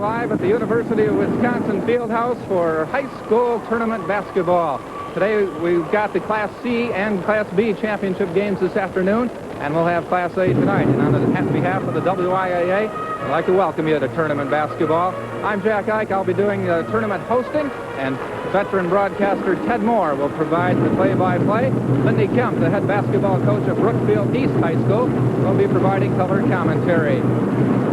live at the University of Wisconsin Fieldhouse for high school tournament basketball. Today we've got the Class C and Class B championship games this afternoon, and we'll have Class A tonight. And on behalf of the WIAA, I'd like to welcome you to tournament basketball. I'm Jack Ike. I'll be doing tournament hosting, and veteran broadcaster Ted Moore will provide the play-by-play. Lindy Kemp, the head basketball coach of Brookfield East High School, will be providing color commentary.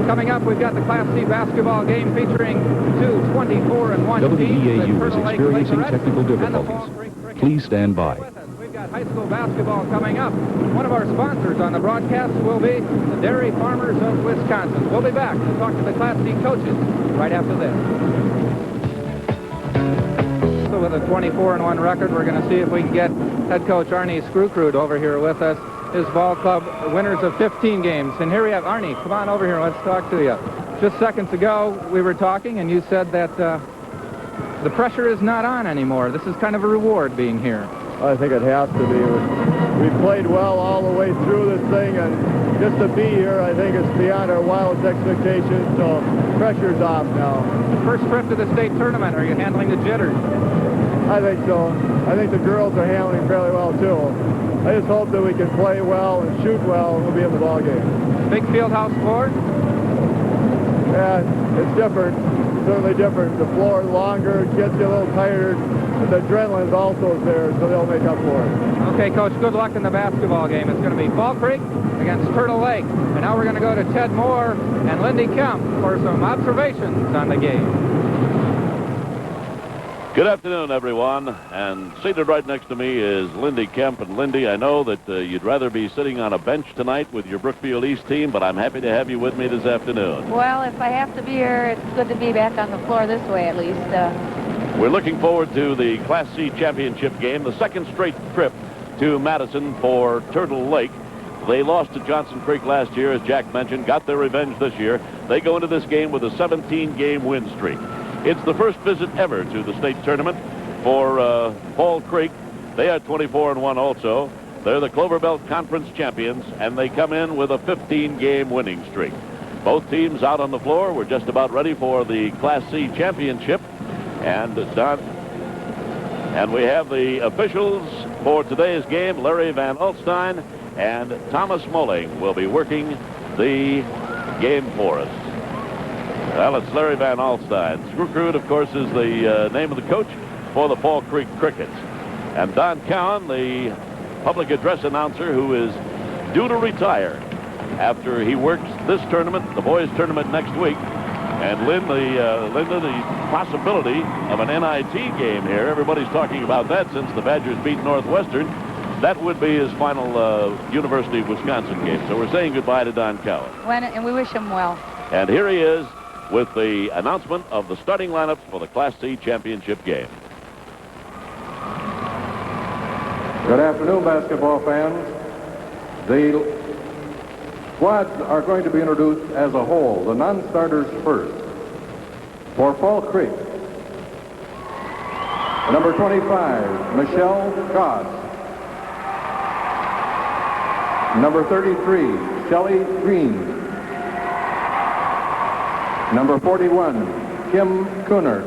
Coming up, we've got the Class C basketball game featuring two 24-1 teams. WEAU is experiencing technical difficulties. Please stand by. We've got high school basketball coming up. One of our sponsors on the broadcast will be the Dairy Farmers of Wisconsin. We'll be back to talk to the Class C coaches right after this. So with a 24-1 record, we're going to see if we can get head coach Arnie Screwcrude over here with us. His ball club winners of 15 games. And here we have Arnie. Come on over here. Let's talk to you. Just seconds ago, we were talking, and you said that the pressure is not on anymore. This is kind of a reward being here. I think it has to be. We played well all the way through this thing, and just to be here, I think it's beyond our wildest expectations, so pressure's off now. The first trip to the state tournament, are you handling the jitters? I think so. I think the girls are handling fairly well, too. I just hope that we can play well and shoot well, and we'll be in the ball game. Big field house floor? Yeah, it's different. Certainly different. The floor is longer, kids get a little tired, but the adrenaline is also there, so they'll make up for it. Okay, Coach, good luck in the basketball game. It's going to be Fall Creek against Turtle Lake. And now we're going to go to Ted Moore and Lindy Kemp for some observations on the game. Good afternoon, everyone, and seated right next to me is Lindy Kemp. And Lindy, I know that you'd rather be sitting on a bench tonight with your Brookfield East team, but I'm happy to have you with me this afternoon. Well, if I have to be here, it's good to be back on the floor this way at least. We're looking forward to the Class C championship game, the second straight trip to Madison for Turtle Lake. They lost to Johnson Creek last year, as Jack mentioned, got their revenge this year. They go into this game with a 17-game win streak. It's the first visit ever to the state tournament for Fall Creek. They are 24-1 also. They're the Clover Belt Conference champions, and they come in with a 15-game winning streak. Both teams out on the floor. We're just about ready for the Class C championship. And we have the officials for today's game. Larry Van Alstein and Thomas Moling will be working the game for us. Well, it's Larry Van Alstein. Screwcrude, of course, is the name of the coach for the Fall Creek Crickets. And Don Cowan, the public address announcer, who is due to retire after he works this tournament, the boys' tournament next week. And Linda, the possibility of an NIT game here. Everybody's talking about that since the Badgers beat Northwestern. That would be his final University of Wisconsin game. So we're saying goodbye to Don Cowan. And we wish him well. And here he is with the announcement of the starting lineups for the Class C championship game. Good afternoon, basketball fans. The squads are going to be introduced as a whole, the non-starters first. For Fall Creek, number 25, Michelle Goss. Number 33, Shelley Green. Number 41, Kim Kunert.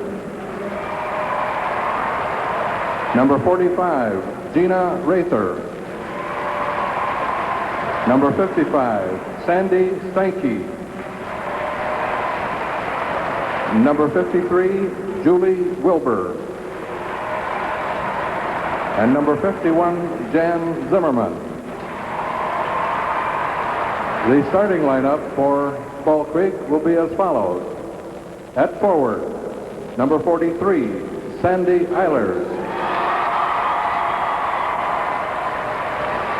Number 45, Gina Rather. Number 55, Sandy Stanky. Number 53, Julie Wilbur. And number 51, Jan Zimmerman. The starting lineup for Fall Creek will be as follows. At forward, number 43, Sandy Eilers.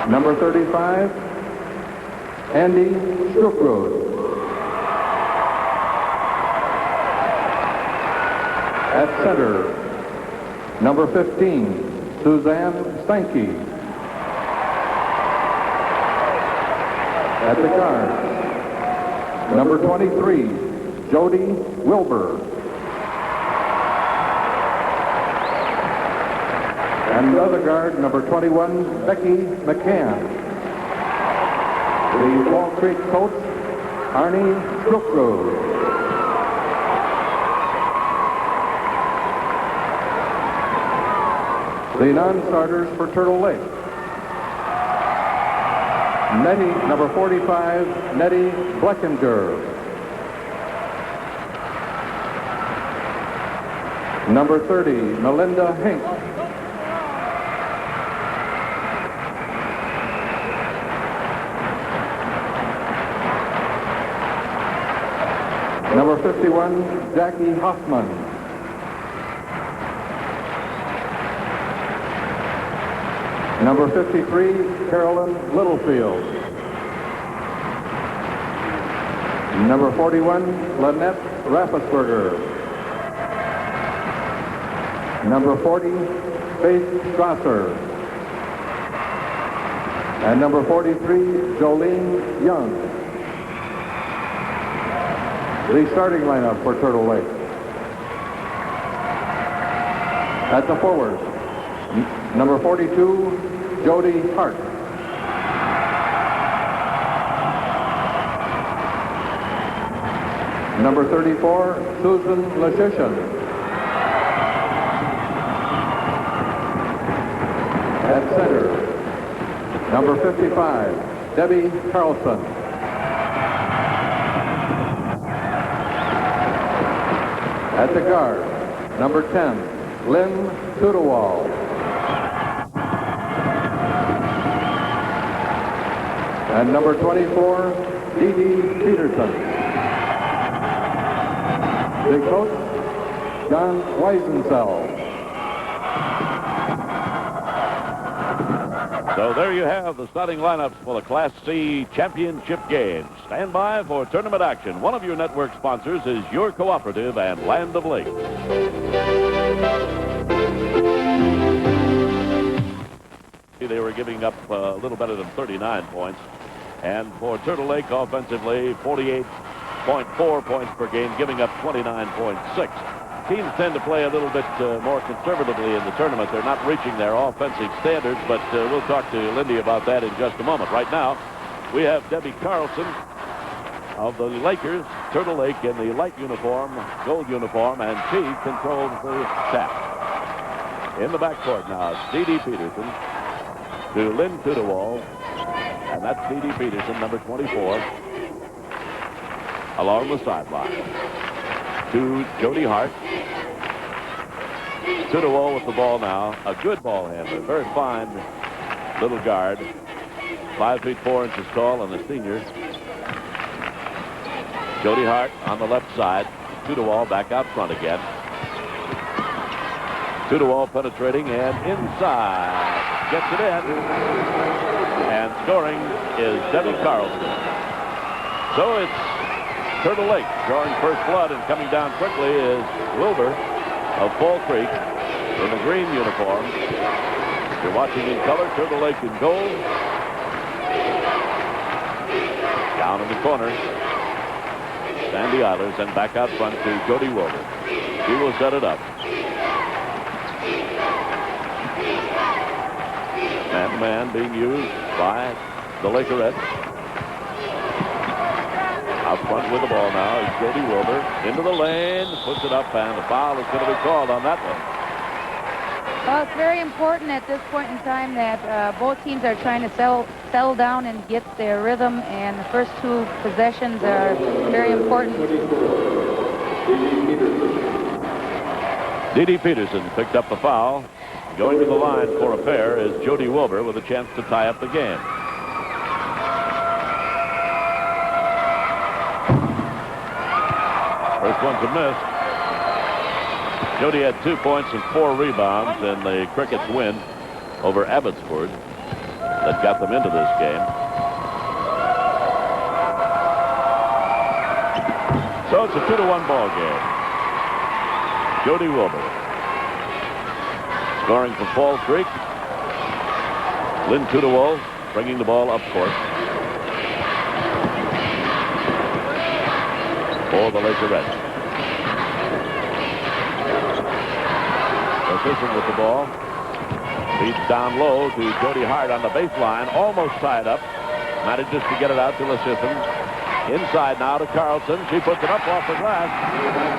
Number 35, Andy Screwcrude. At center, number 15, Suzanne Stanky. At the guard, number 23, Jody Wilbur. And the other guard, number 21, Becky McCann. The Fall Creek coach, Arnie Screwcrude. The non-starters for Turtle Lake. Nettie, number 45, Nettie Bleckinger. Number 30, Melinda Hink. Number 51, Jackie Hoffman. Number 53, Carolyn Littlefield. Number 41, Lynette Raffensperger. Number 40, Faith Strasser. And number 43, Jolene Young. The starting lineup for Turtle Lake. At the forward, number 42, Jody Hart. Number 34, Susan Lashishin. At center, number 55, Debbie Carlson. At the guard, number 10, Lynn Tudewall. And number 24, Dee Dee Peterson. The coach, John Weisensell. So there you have the starting lineups for the Class C championship games. Stand by for tournament action. One of your network sponsors is your cooperative and Land of Lakes. They were giving up a little better than 39 points. And for Turtle Lake offensively, 48.4 points per game, giving up 29.6. Teams tend to play a little bit more conservatively in the tournament. They're not reaching their offensive standards, but we'll talk to Lindy about that in just a moment. Right now, we have Debbie Carlson of the Lakers, Turtle Lake in the light uniform, gold uniform, and she controls the tap. In the backcourt now, Dee Dee Peterson to Lynn Tudewall, and that's Dee Dee Peterson, number 24, along the sideline. To Jody Hart. Tudewall with the ball now. A good ball handler. Very fine little guard. 5 feet 4 inches tall and a senior. Jody Hart on the left side. Tudewall back out front again. Tudewall penetrating and inside. Gets it in. And scoring is Debbie Carlson. So it's Turtle Lake drawing first blood, and coming down quickly is Wilbur of Fall Creek in the green uniform. You're watching in color, Turtle Lake in gold. Down in the corner, Sandy Eilers, and back out front to Jody Wilbur. She will set it up. Man-to-man being used by the Lakerettes. Out front with the ball now is Jody Wilbur. Into the lane, puts it up, and the foul is going to be called on that one. Well, it's very important at this point in time that both teams are trying to settle down and get their rhythm, and the first 2 possessions are very important. Dee Dee Peterson picked up the foul. Going to the line for a pair is Jody Wilbur with a chance to tie up the game. First one's a miss. Jody had 2 points and 4 rebounds in the Crickets' win over Abbotsford that got them into this game. So it's a 2-1 ball game. Jody Wilbur scoring for Fall Creek. Lynn Tudewall bringing the ball up court for the Lakerettes. Position with the ball. Feeds down low to Jody Hart on the baseline. Almost tied up. Manages to get it out to Lashisson. Inside now to Carlson. She puts it up off the glass.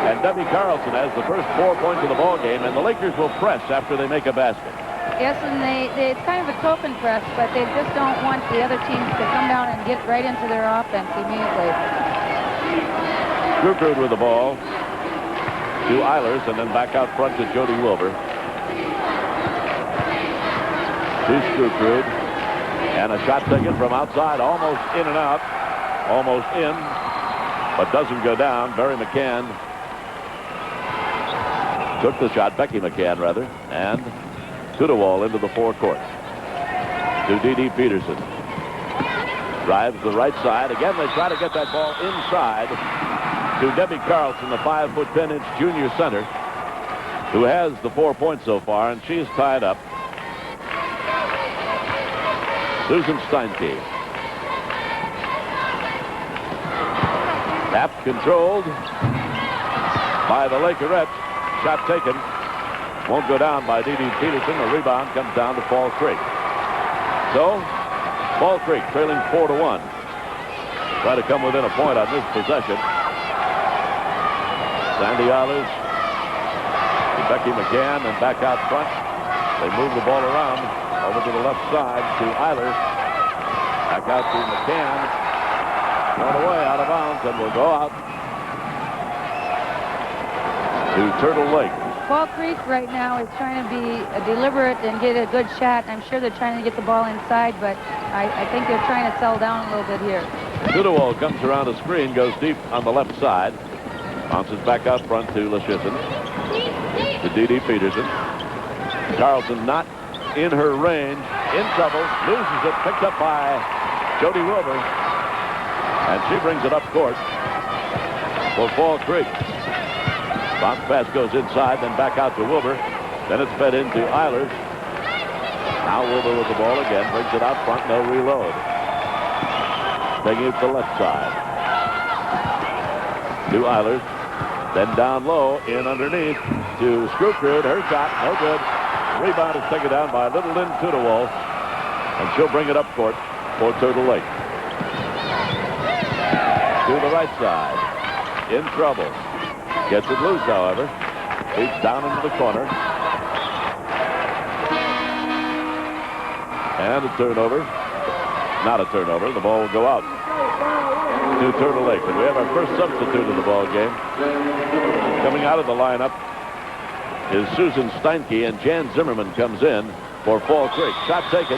And Debbie Carlson has the first 4 points of the ball game. And the Lakers will press after they make a basket. Yes, and it's kind of a token press, but they just don't want the other teams to come down and get right into their offense immediately. Skrupkrud with the ball to Eilers, and then back out front to Jody Wilbur. To Skrupkrud, and a shot taken from outside, almost in and out, almost in, but doesn't go down. Barry McCann took the shot, Becky McCann rather, and Tudewall into the forecourt to D.D. Peterson. Drives the right side. Again, they try to get that ball inside to Debbie Carlson, the 5'10" junior center, who has the 4 points so far, and she's tied up. Susan Steinke. Tap controlled by the Lakerettes. Shot taken. Won't go down by D.D. Peterson. The rebound comes down to Fall Creek. So, Fall Creek trailing 4-1. Try to come within a point on this possession. Sandy Eilers to Becky McCann, and back out front. They move the ball around over to the left side to Eilers. Back out to McCann. Thrown away out of bounds, and will go out to Turtle Lake. Fall Creek right now is trying to be deliberate and get a good shot. I'm sure they're trying to get the ball inside, but I think they're trying to settle down a little bit here. Tudewall comes around the screen, goes deep on the left side. Bounces back out front to Leschyshyn. To D.D. Peterson. Carlson not in her range. In trouble. Loses it. Picked up by Jody Wilbur. And she brings it up court for Fall Creek. Bounce pass goes inside, then back out to Wilbur. Then it's fed into Eilers. Now Wilbur with the ball again. Brings it out front. No reload. Taking it to the left side. To Eilers. Then down low, in underneath to Skrupkrud. Her shot, no good. Rebound is taken down by Little Lynn Tudewall. And she'll bring it up court for Turtle Lake. To the right side. In trouble. Gets it loose, however. Beats down into the corner. And a turnover. Not a turnover. The ball will go out to Turtle Lake. And we have our first substitute in the ball game. Coming out of the lineup is Susan Steinke, and Jan Zimmerman comes in for Fall Creek. Shot taken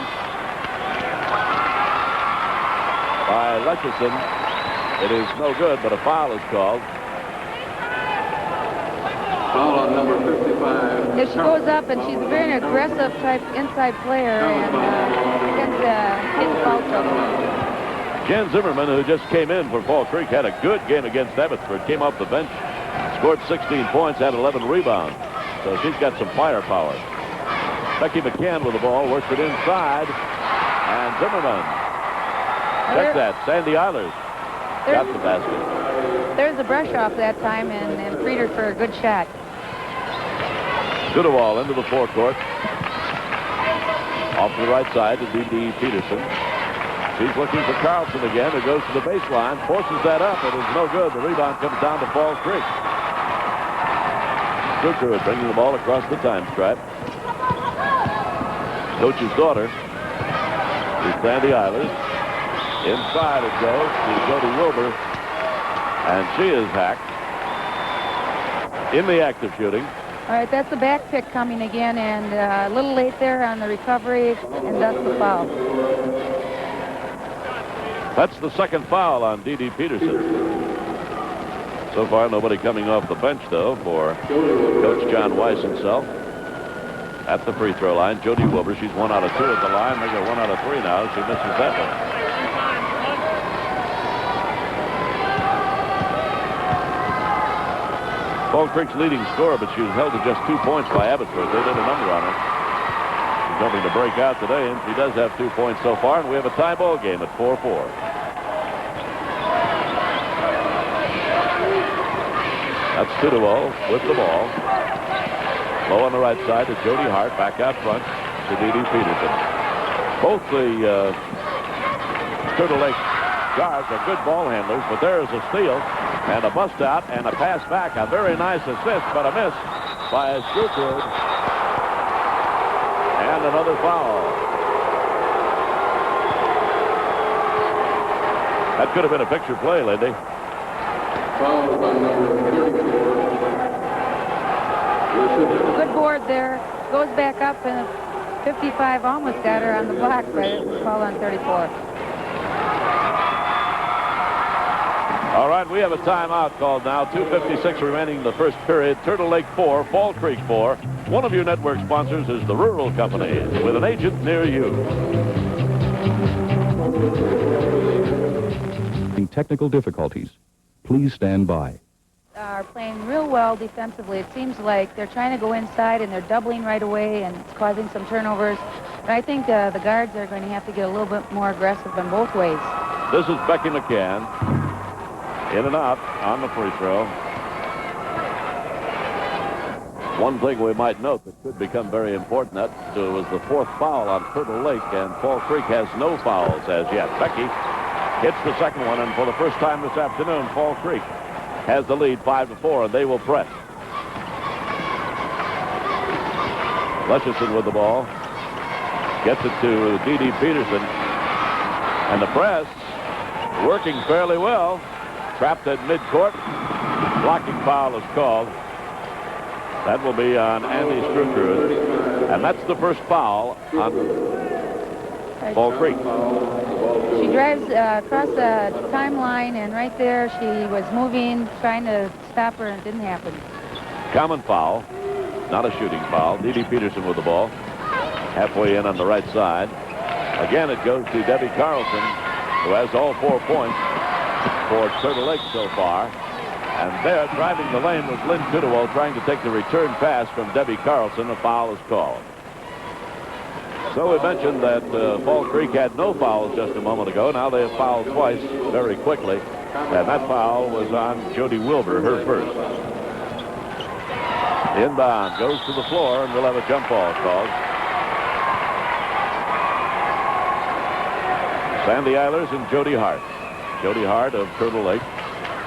by Leschyshyn. It is no good, but a foul is called. Foul on number 55. If she goes up, and she's a very aggressive type inside player, and against hit foul trouble. Jan Zimmerman, who just came in for Fall Creek, had a good game against Abbotsford. Came off the bench, scored 16 points, had 11 rebounds. So she's got some firepower. Becky McCann with the ball, works it inside. And Zimmerman. Check that. Sandy Eilers got the basket. There's a brush off that time, and freed her for a good shot. Tudewall into the forecourt. Off to the right side to D.D. Peterson. She's looking for Carlson again, who goes to the baseline, forces that up. It is no good. The rebound comes down to Fall Creek. Skrupkrud bringing the ball across the time stripe. Coach's daughter is Sandy Eilers. Inside it goes to Jody Wilbur, and she is hacked in the act of shooting. All right, that's the back pick coming again, and a little late there on the recovery, and that's the foul. That's the second foul on D.D. Peterson. So far, nobody coming off the bench, though, for Coach John Weiss himself. At the free throw line, Jody Wilbur, she's 1 out of 2 at the line. Make her 1 out of 3 now. She misses that one. Fall Creek's leading scorer, but she was held to just 2 points by Abbotsford. They did a number on her. She's hoping to break out today, and she does have 2 points so far, and we have a tie ball game at 4-4. That's Tudewall with the ball. Low on the right side to Jody Hart, back out front to D.D. Peterson. Both the Turtle Lake guards are good ball handlers, but there is a steal and a bust out and a pass back. A very nice assist, but a miss by Skrupkrud. And And another foul. That could have been a picture play, Lindy. Foul on number 34. Good board there. Goes back up, and 55 almost got her on the block, but it was foul on 34. All right, we have a timeout called now. 2:56 remaining in the first period. Turtle Lake 4, Fall Creek 4. One of your network sponsors is the Rural Company, with an agent near you. Technical difficulties. Please stand by. Are playing real well defensively. It seems like they're trying to go inside, and they're doubling right away, and it's causing some turnovers. But I think the guards are going to have to get a little bit more aggressive in both ways. This is Becky McCann. In and out on the free throw. One thing we might note that could become very important, that was the fourth foul on Turtle Lake, and Fall Creek has no fouls as yet. Becky hits the second one, and for the first time this afternoon, Fall Creek has the lead 5-4, and they will press. Lecherson with the ball. Gets it to D.D. Peterson. And the press working fairly well. Trapped at midcourt. Blocking foul is called. That will be on Andy Strukrud. And that's the first foul on Fall Creek. She drives across the timeline, and right there she was moving, trying to stop her, and it didn't happen. Common foul. Not a shooting foul. D.D. Peterson with the ball. Halfway in on the right side. Again, it goes to Debbie Carlson, who has all 4 points for Turtle Lake so far. And there, driving the lane, was Lynn Tudewell trying to take the return pass from Debbie Carlson. A foul is called. So we mentioned that Fall Creek had no fouls just a moment ago. Now they have fouled twice very quickly. And that foul was on Jody Wilbur, her first. Inbound, goes to the floor, and we'll have a jump ball called. Sandy Eilers and Jody Hart. Jody Hart of Turtle Lake.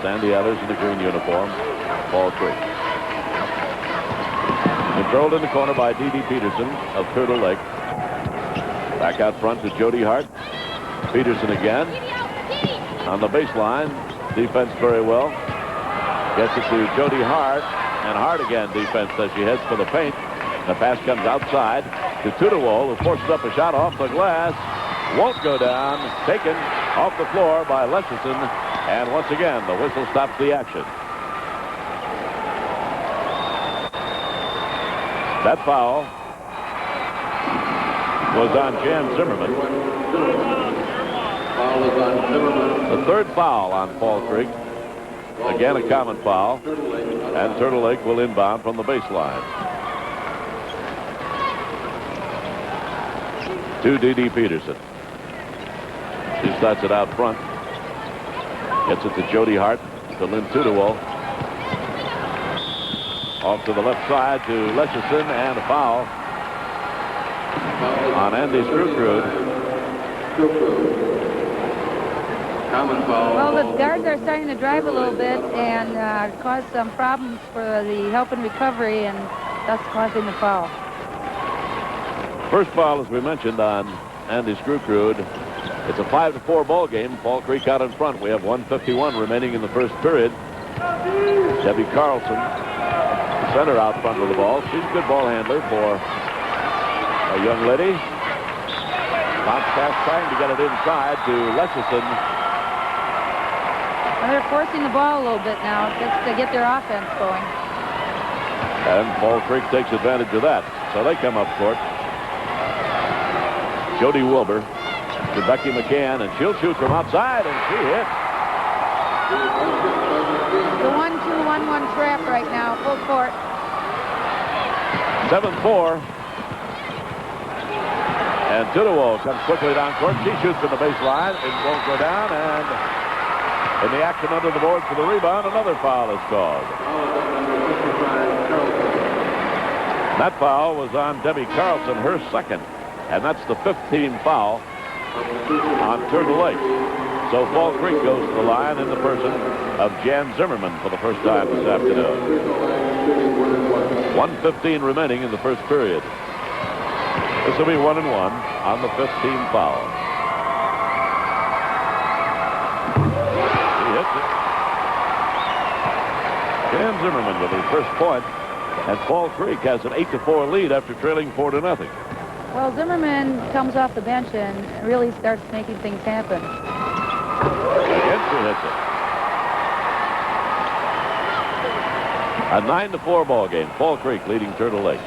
Sandy Eilers in the green uniform. Fall Creek. Controlled in the corner by D.D. Peterson of Turtle Lake. Back out front to Jody Hart. Peterson again. On the baseline. Defense very well. Gets it to Jody Hart. And Hart again defense as she heads for the paint. The pass comes outside to Tudewell, who forces up a shot off the glass. Won't go down. Taken off the floor by Lecherson. And once again, the whistle stops the action. That foul was on Jan Zimmerman. The third foul on Fall Creek. Again, a common foul. And Turtle Lake will inbound from the baseline. To D.D. Peterson. She starts it out front. Gets it to Jody Hart. To Lynn Tudewell. Off to the left side to Lecherson, and a foul on Andy Strukrud. Well, the guards are starting to drive a little bit and cause some problems for the help and recovery, and thus causing the foul. First foul, as we mentioned, on Andy Strukrud. It's a 5-4 ball game. Fall Creek out in front. We have 1:51 remaining in the first period. Debbie Carlson, center out front with the ball. She's a good ball handler for a young lady. Bounce pass trying to get it inside to Lecherson. Well, they're forcing the ball a little bit now just to get their offense going. And Fall Creek takes advantage of that. So they come up court. Jody Wilbur to Becky McCann, and she'll shoot from outside, and she hits. The 1-2-1-1 trap right now, full court. 7-4. And Tudewell comes quickly down court. She shoots from the baseline. It won't go down, and in the action under the board for the rebound, another foul is called. That foul was on Debbie Carlson, her second. And that's the 15th foul on Turtle Lake. So Fall Creek goes to the line in the person of Jan Zimmerman for the first time this afternoon. 1:15 remaining in the first period. This will be 1-1 on the 5th team foul. He hits it. Jan Zimmerman with his first point, and Fall Creek has an 8-4 lead after trailing 4-0. Well, Zimmerman comes off the bench and really starts making things happen. Again, he hits it. A 9-4 ball game. Fall Creek leading Turtle Lake.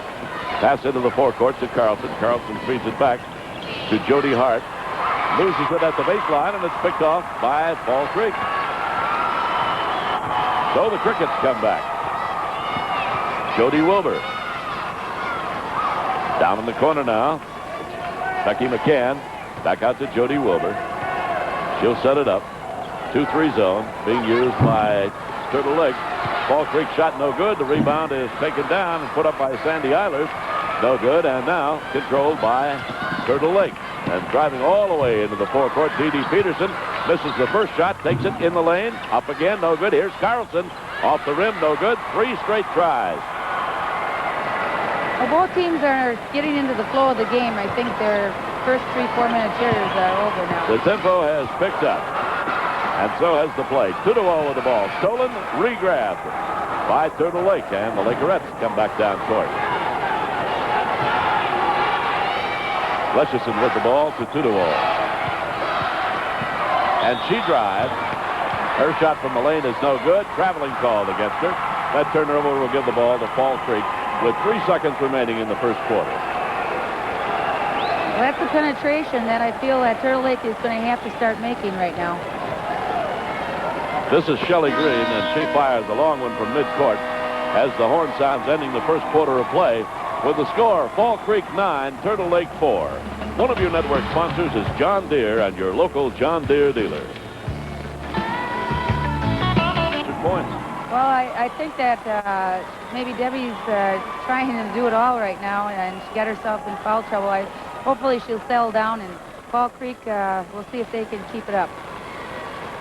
Pass into the forecourt to Carlson. Carlson feeds it back to Jody Hart. Loses it at the baseline, and it's picked off by Fall Creek. So the Crickets come back. Jody Wilbur. Down in the corner now. Becky McCann. Back out to Jody Wilbur. She'll set it up. 2-3 zone being used by Turtle Lake. Fall Creek shot no good. The rebound is taken down and put up by Sandy Eilers. No good, and now controlled by Turtle Lake. And driving all the way into the forecourt, D.D. Peterson misses the first shot, takes it in the lane. Up again, no good. Here's Carlson. Off the rim, no good. 3 straight tries. Well, both teams are getting into the flow of the game. I think their first 3-4 minute jitters are over now. The tempo has picked up. And so has the play. 2-0 with the ball. Stolen, re-grabbed by Turtle Lake. And the Lakerettes come back down court. Leschison with the ball to 2-0. And she drives. Her shot from the lane is no good. Traveling called against her. That turnover will give the ball to Fall Creek with 3 seconds remaining in the first quarter. Well, that's the penetration that I feel that Turtle Lake is going to have to start making right now. This is Shelley Green, and she fires a long one from midcourt as the horn sounds ending the first quarter of play with the score, Fall Creek 9, Turtle Lake 4. One of your network sponsors is John Deere and your local John Deere dealer. Points. Well, I think that maybe Debbie's trying to do it all right now, and she got herself in foul trouble. Hopefully she'll settle down, and Fall Creek, we'll see if they can keep it up.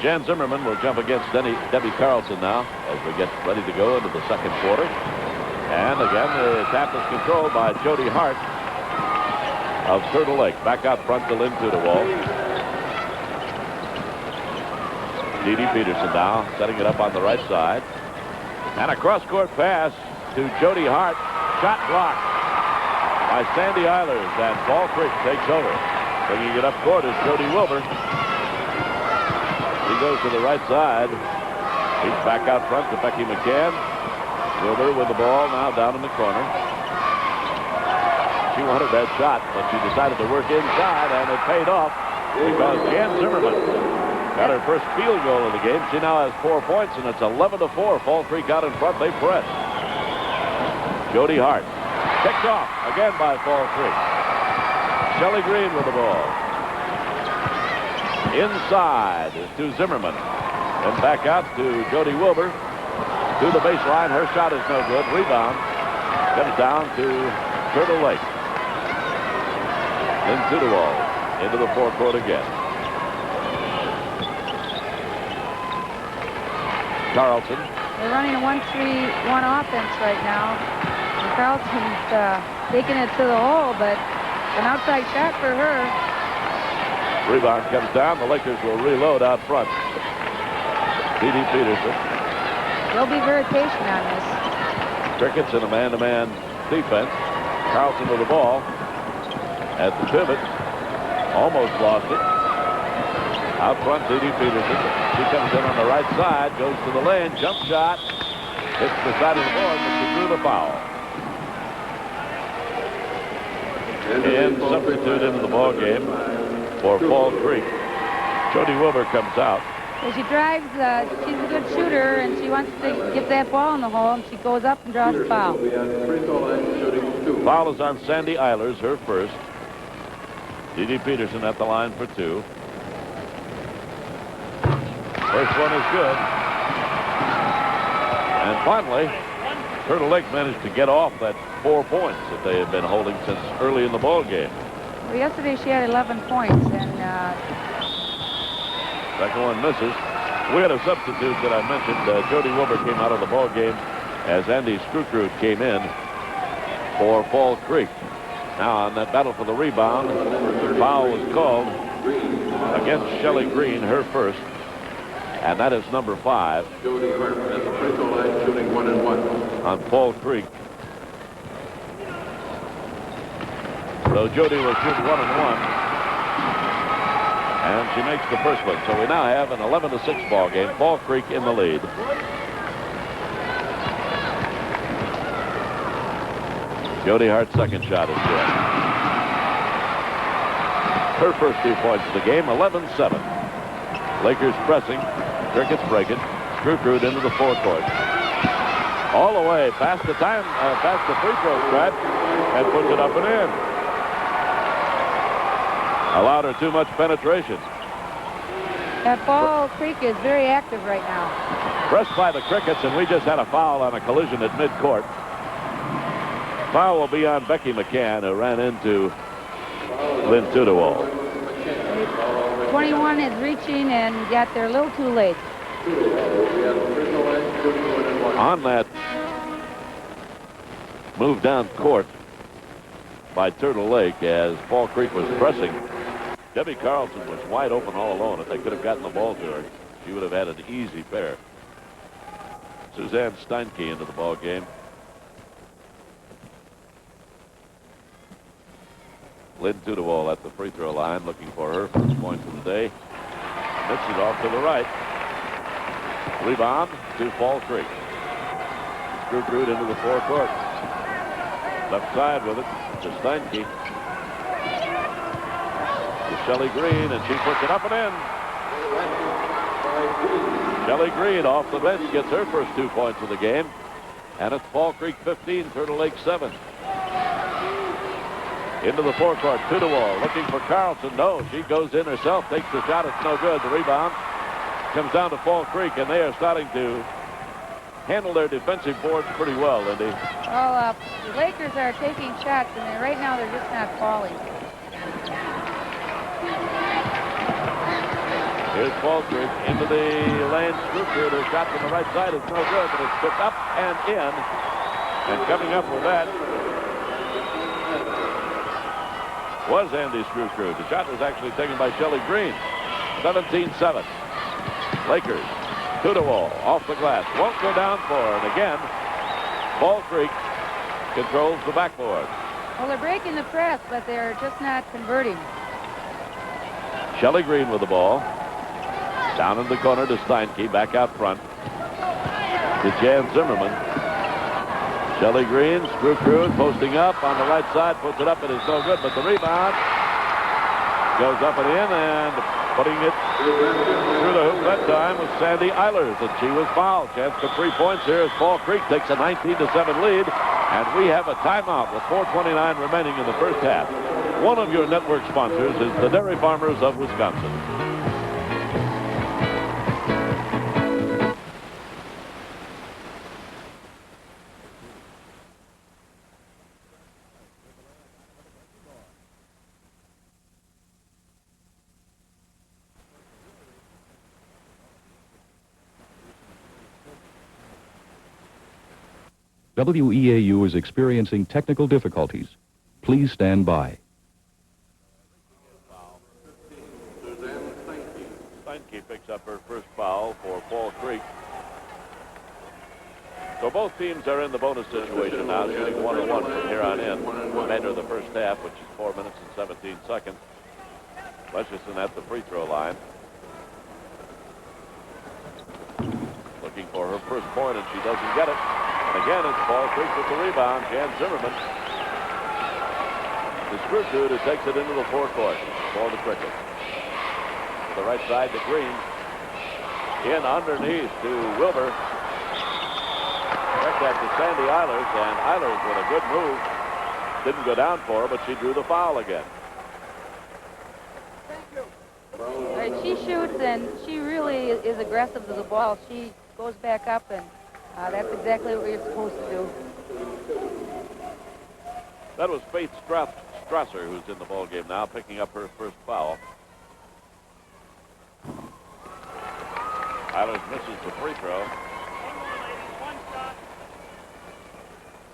Jan Zimmerman will jump against Debbie Carlson now as we get ready to go into the second quarter. And again, the tap is controlled by Jody Hart of Turtle Lake. Back out front to Lynn Tudewall. D.D. Peterson now setting it up on the right side. And a cross-court pass to Jody Hart. Shot blocked by Sandy Eilers, and Fall Creek takes over. Bringing it up court is Jody Wilbur. He goes to the right side. He's back out front to Becky McCann. Wilbur with the ball now down in the corner. She wanted that shot, but she decided to work inside, and it paid off because Jan Zimmerman got her first field goal of the game. She now has 4 points, and it's 11-4. Fall Creek out in front. They press. Jody Hart. Picked off again by Fall Creek. Shelley Green with the ball. Inside to Zimmerman. Then back out to Jody Wilbur. To the baseline. Her shot is no good. Rebound. Comes down to Turtle Lake. Then Tudewall into the forecourt again. Carlson. They're running a 1-3-1 offense right now. And Carlson's taking it to the hole, but an outside shot for her. Rebound comes down. The Lakers will reload out front. D.D. Peterson. There'll be very patient on this. Crickets in a man-to-man defense. Carlson with the ball at the pivot. Almost lost it. Out front, D.D. Peterson. She comes in on the right side, goes to the lane, jump shot. Hits the side of the board, but she drew the foul. And substitute into the ball game for Fall Creek. Jody Wilbur comes out. As she drives, she's a good shooter, and she wants to get that ball in the hole, and she goes up and draws a foul. Foul is on Sandy Eilers, her first. D.D. Peterson at the line for 2. First one is good. And finally, Turtle Lake managed to get off that 4 points that they had been holding since early in the ball game. Well, yesterday she had 11 points, and second one misses. We had a substitute that I mentioned. Jody Wilbur came out of the ball game as Andy Screwcrute came in for Fall Creek. Now on that battle for the rebound, foul was called against Shelley Green, her first. And that is number 5. Jody Hartman at the free throw line shooting 1 and 1. On Fall Creek. So Jody will shoot 1 and 1. And she makes the first one. So we now have an 11-6 ball game. Fall Creek in the lead. Jody Hart's second shot is good. Her first 2 points of the game, 11-7. Lakers pressing. Crickets break it. Screwcrude into the forecourt. All the way past the free throw stripe and puts it up and in. Allowed her too much penetration. That Fall Creek is very active right now. Pressed by the Crickets, and we just had a foul on a collision at midcourt. Foul will be on Becky McCann, who ran into Lynn Tudewall. 21 is reaching and got there a little too late. On that move down court by Turtle Lake as Fall Creek was pressing, Debbie Carlson was wide open all alone. If they could have gotten the ball to her, she would have had an easy pair. Suzanne Steinke into the ball game. Lynn Tudewall at the free throw line looking for her first point of the day. Misses off to the right. Rebound to Fall Creek. Screwcrude into the forecourt. Left side with it to Steinke. To Shelley Green, and she puts it up and in. Shelley Green off the bench gets her first 2 points of the game. And it's Fall Creek 15, Turtle Lake 7. Into the forecourt, Tudewall looking for Carlson. No, she goes in herself, takes the shot. It's no good. The rebound comes down to Fall Creek, and they are starting to handle their defensive boards pretty well, Lindy. Well, the Lakers are taking shots, and right now they're just not falling. Here's Fall Creek into the lane. Screwcrude, her shot from the right side is no good, but it's tipped up and in. And coming up with that was Andy Screwcrude. The shot was actually taken by Shelley Green. 17-7. Lakers. Tudewall off the glass. Won't go down for her. And again, Fall Creek controls the backboard. Well, they're breaking the press, but they're just not converting. Shelley Green with the ball. Down in the corner to Steinke. Back out front to Jan Zimmerman. Shelley Green, Screwcrude posting up on the right side, puts it up, it is no good, but the rebound goes up and in, and putting it through the hoop that time was Sandy Eilers, and she was fouled. Chance for 3 points here as Fall Creek takes a 19-7 lead, and we have a timeout with 4:29 remaining in the first half. One of your network sponsors is the Dairy Farmers of Wisconsin. WEAU is experiencing technical difficulties. Please stand by. Steinke picks up her first foul for Fall Creek. So both teams are in the bonus situation now, shooting 1-1 from here on in. Remainder of the first half, which is 4 minutes and 17 seconds. Leschison at the free throw line. Looking for her first point, and she doesn't get it. And again, it's Fall Creek with the rebound. Jan Zimmerman. The Screwcrude who takes it into the forecourt for the Crickets. To the right side to Green. In underneath to Wilbur. Check that to Sandy Eilers, and Eilers with a good move. Didn't go down for her, but she drew the foul again. Right, she shoots, and she really is aggressive to the ball. She goes back up, and that's exactly what you're supposed to do. That was Faith Strasser, who's in the ball game now, picking up her first foul. Eilers misses the free throw.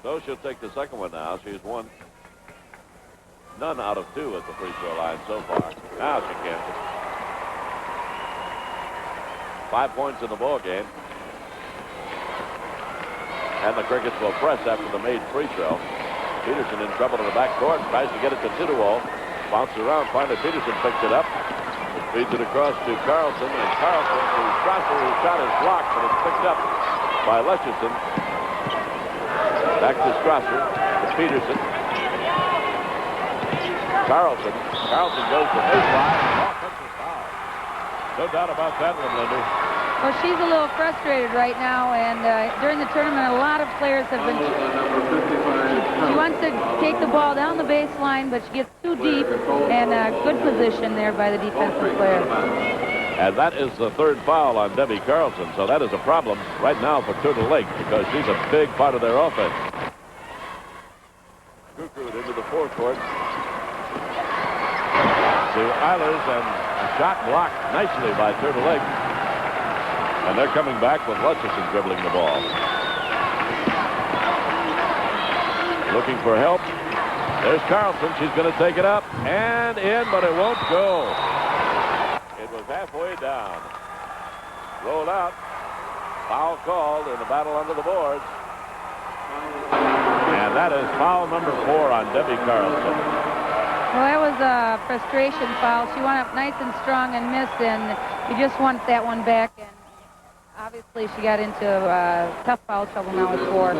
So she'll take the second one now. She's won none out of 2 at the free throw line so far. Now she can't. 5 points in the ball game. And the Crickets will press after the made free throw. Peterson in trouble in the backcourt. Tries to get it to Tidwell. Bounces around. Finally, Peterson picks it up. Feeds it across to Carlson. And Carlson to Strasser, whose shot is blocked, but it's picked up by Lecherson. Back to Strasser. To Peterson. Carlson. Carlson goes to baseline. Offensive foul. No doubt about that one, Lindy. Well, she's a little frustrated right now, and during the tournament, a lot of players have been... She wants to take the ball down the baseline, but she gets too deep, and good position there by the defensive player. And that is the 3rd foul on Debbie Carlson, so that is a problem right now for Turtle Lake because she's a big part of their offense. Kukrut into the forecourt to Eilers, and a shot blocked nicely by Turtle Lake. And they're coming back with Lecherson dribbling the ball. Looking for help. There's Carlson. She's going to take it up and in, but it won't go. It was halfway down. Rolled out. Foul called in the battle under the boards. And that is foul number 4 on Debbie Carlson. Well, that was a frustration foul. She went up nice and strong and missed, and you just want that one back. And obviously, she got into tough foul trouble now with 4.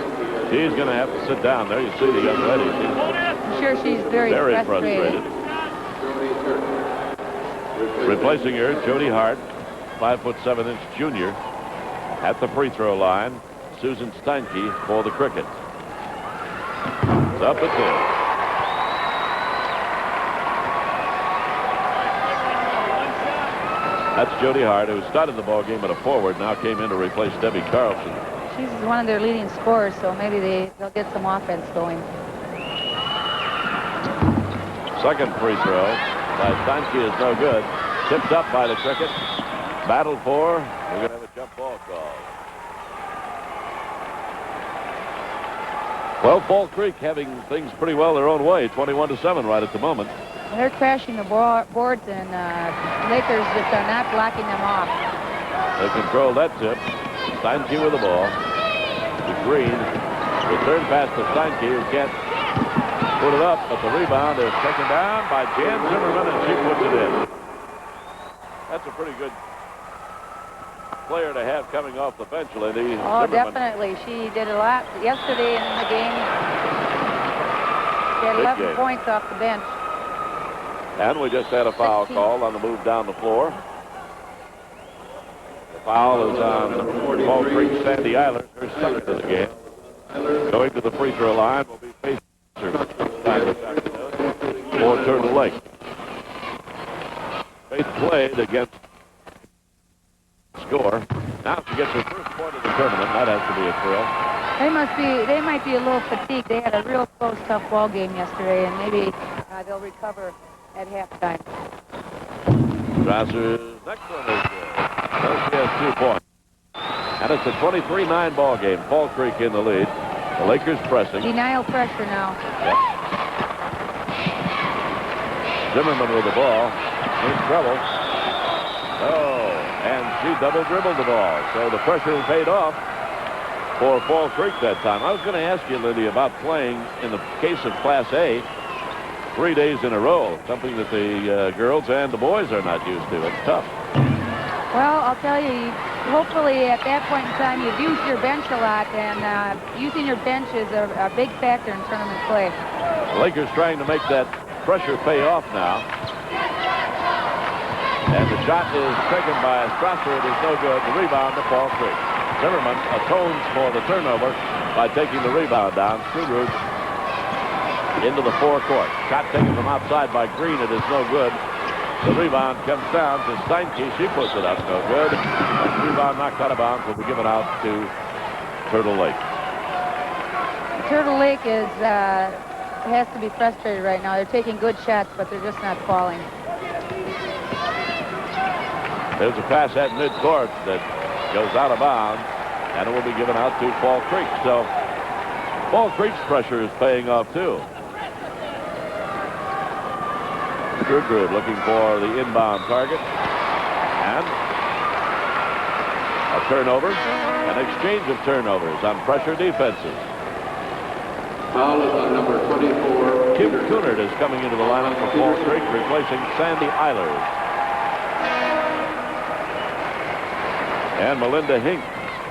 She's going to have to sit down there. You see the young lady. I'm sure she's very frustrated. Replacing her, Jody Hart, 5'7" junior, at the free throw line. Susan Steinke for the Crickets. It's up at 2. That's Jody Hart, who started the ball game at a forward, now came in to replace Debbie Carlson. She's one of their leading scorers, so maybe they'll get some offense going. Second free throw by Steinke is no good. Tipped up by the Crickets. Battled for. We're going to have a jump ball call. Well, Fall Creek having things pretty well their own way. 21-7 right at the moment. They're crashing the boards, and Lakers just are not blocking them off. They control that tip. Steinke with the ball. To Green. Return pass to Steinke, who can't put it up, but the rebound is taken down by Jan Zimmerman, and she puts it in. That's a pretty good player to have coming off the bench, Lindy. Oh, Zimmerman. Definitely. She did a lot yesterday in the game. She had 11 points off the bench. And we just had a foul 16. call on the move down the floor. The foul is on Fall Creek Sandy Eilers, her second of the game. Going to the free throw line will be facing for Turtle Lake. Faith played against score. Now she gets her first point of the tournament. That has to be a thrill. They might be a little fatigued. They had a real close, tough ball game yesterday, and maybe they'll recover at halftime. Strasser's next one is good. So she has 2 points. And it's a 23-9 ball game. Fall Creek in the lead. The Lakers pressing. Denial pressure now. Yep. Zimmerman with the ball. In trouble. Oh, and she double dribbled the ball. So the pressure paid off for Fall Creek that time. I was going to ask you, Lindy, about playing in the case of Class A 3 days in a row, something that the girls and the boys are not used to. It's tough. Well, I'll tell you, hopefully at that point in time you've used your bench a lot, and using your bench is a big factor in tournament play. The Lakers trying to make that pressure pay off now. And the shot is taken by Strasser. It is no good. The rebound to Fall Creek. Zimmerman atones for the turnover by taking the rebound down. Screwroot into the forecourt. Shot taken from outside by Green. It is no good. The rebound comes down to Steinke. She puts it up. No good. The rebound knocked out of bounds will be given out to Turtle Lake. Turtle Lake has to be frustrated right now. They're taking good shots, but they're just not falling. There's a pass at midcourt that goes out of bounds, and it will be given out to Fall Creek. So Fall Creek's pressure is paying off, too. Screwcrude looking for the inbound target. And a turnover. An exchange of turnovers on pressure defenses. Foul is on number 24. Kim Cunard is coming into the lineup for Fall Creek, replacing Sandy Eilers. And Melinda Hink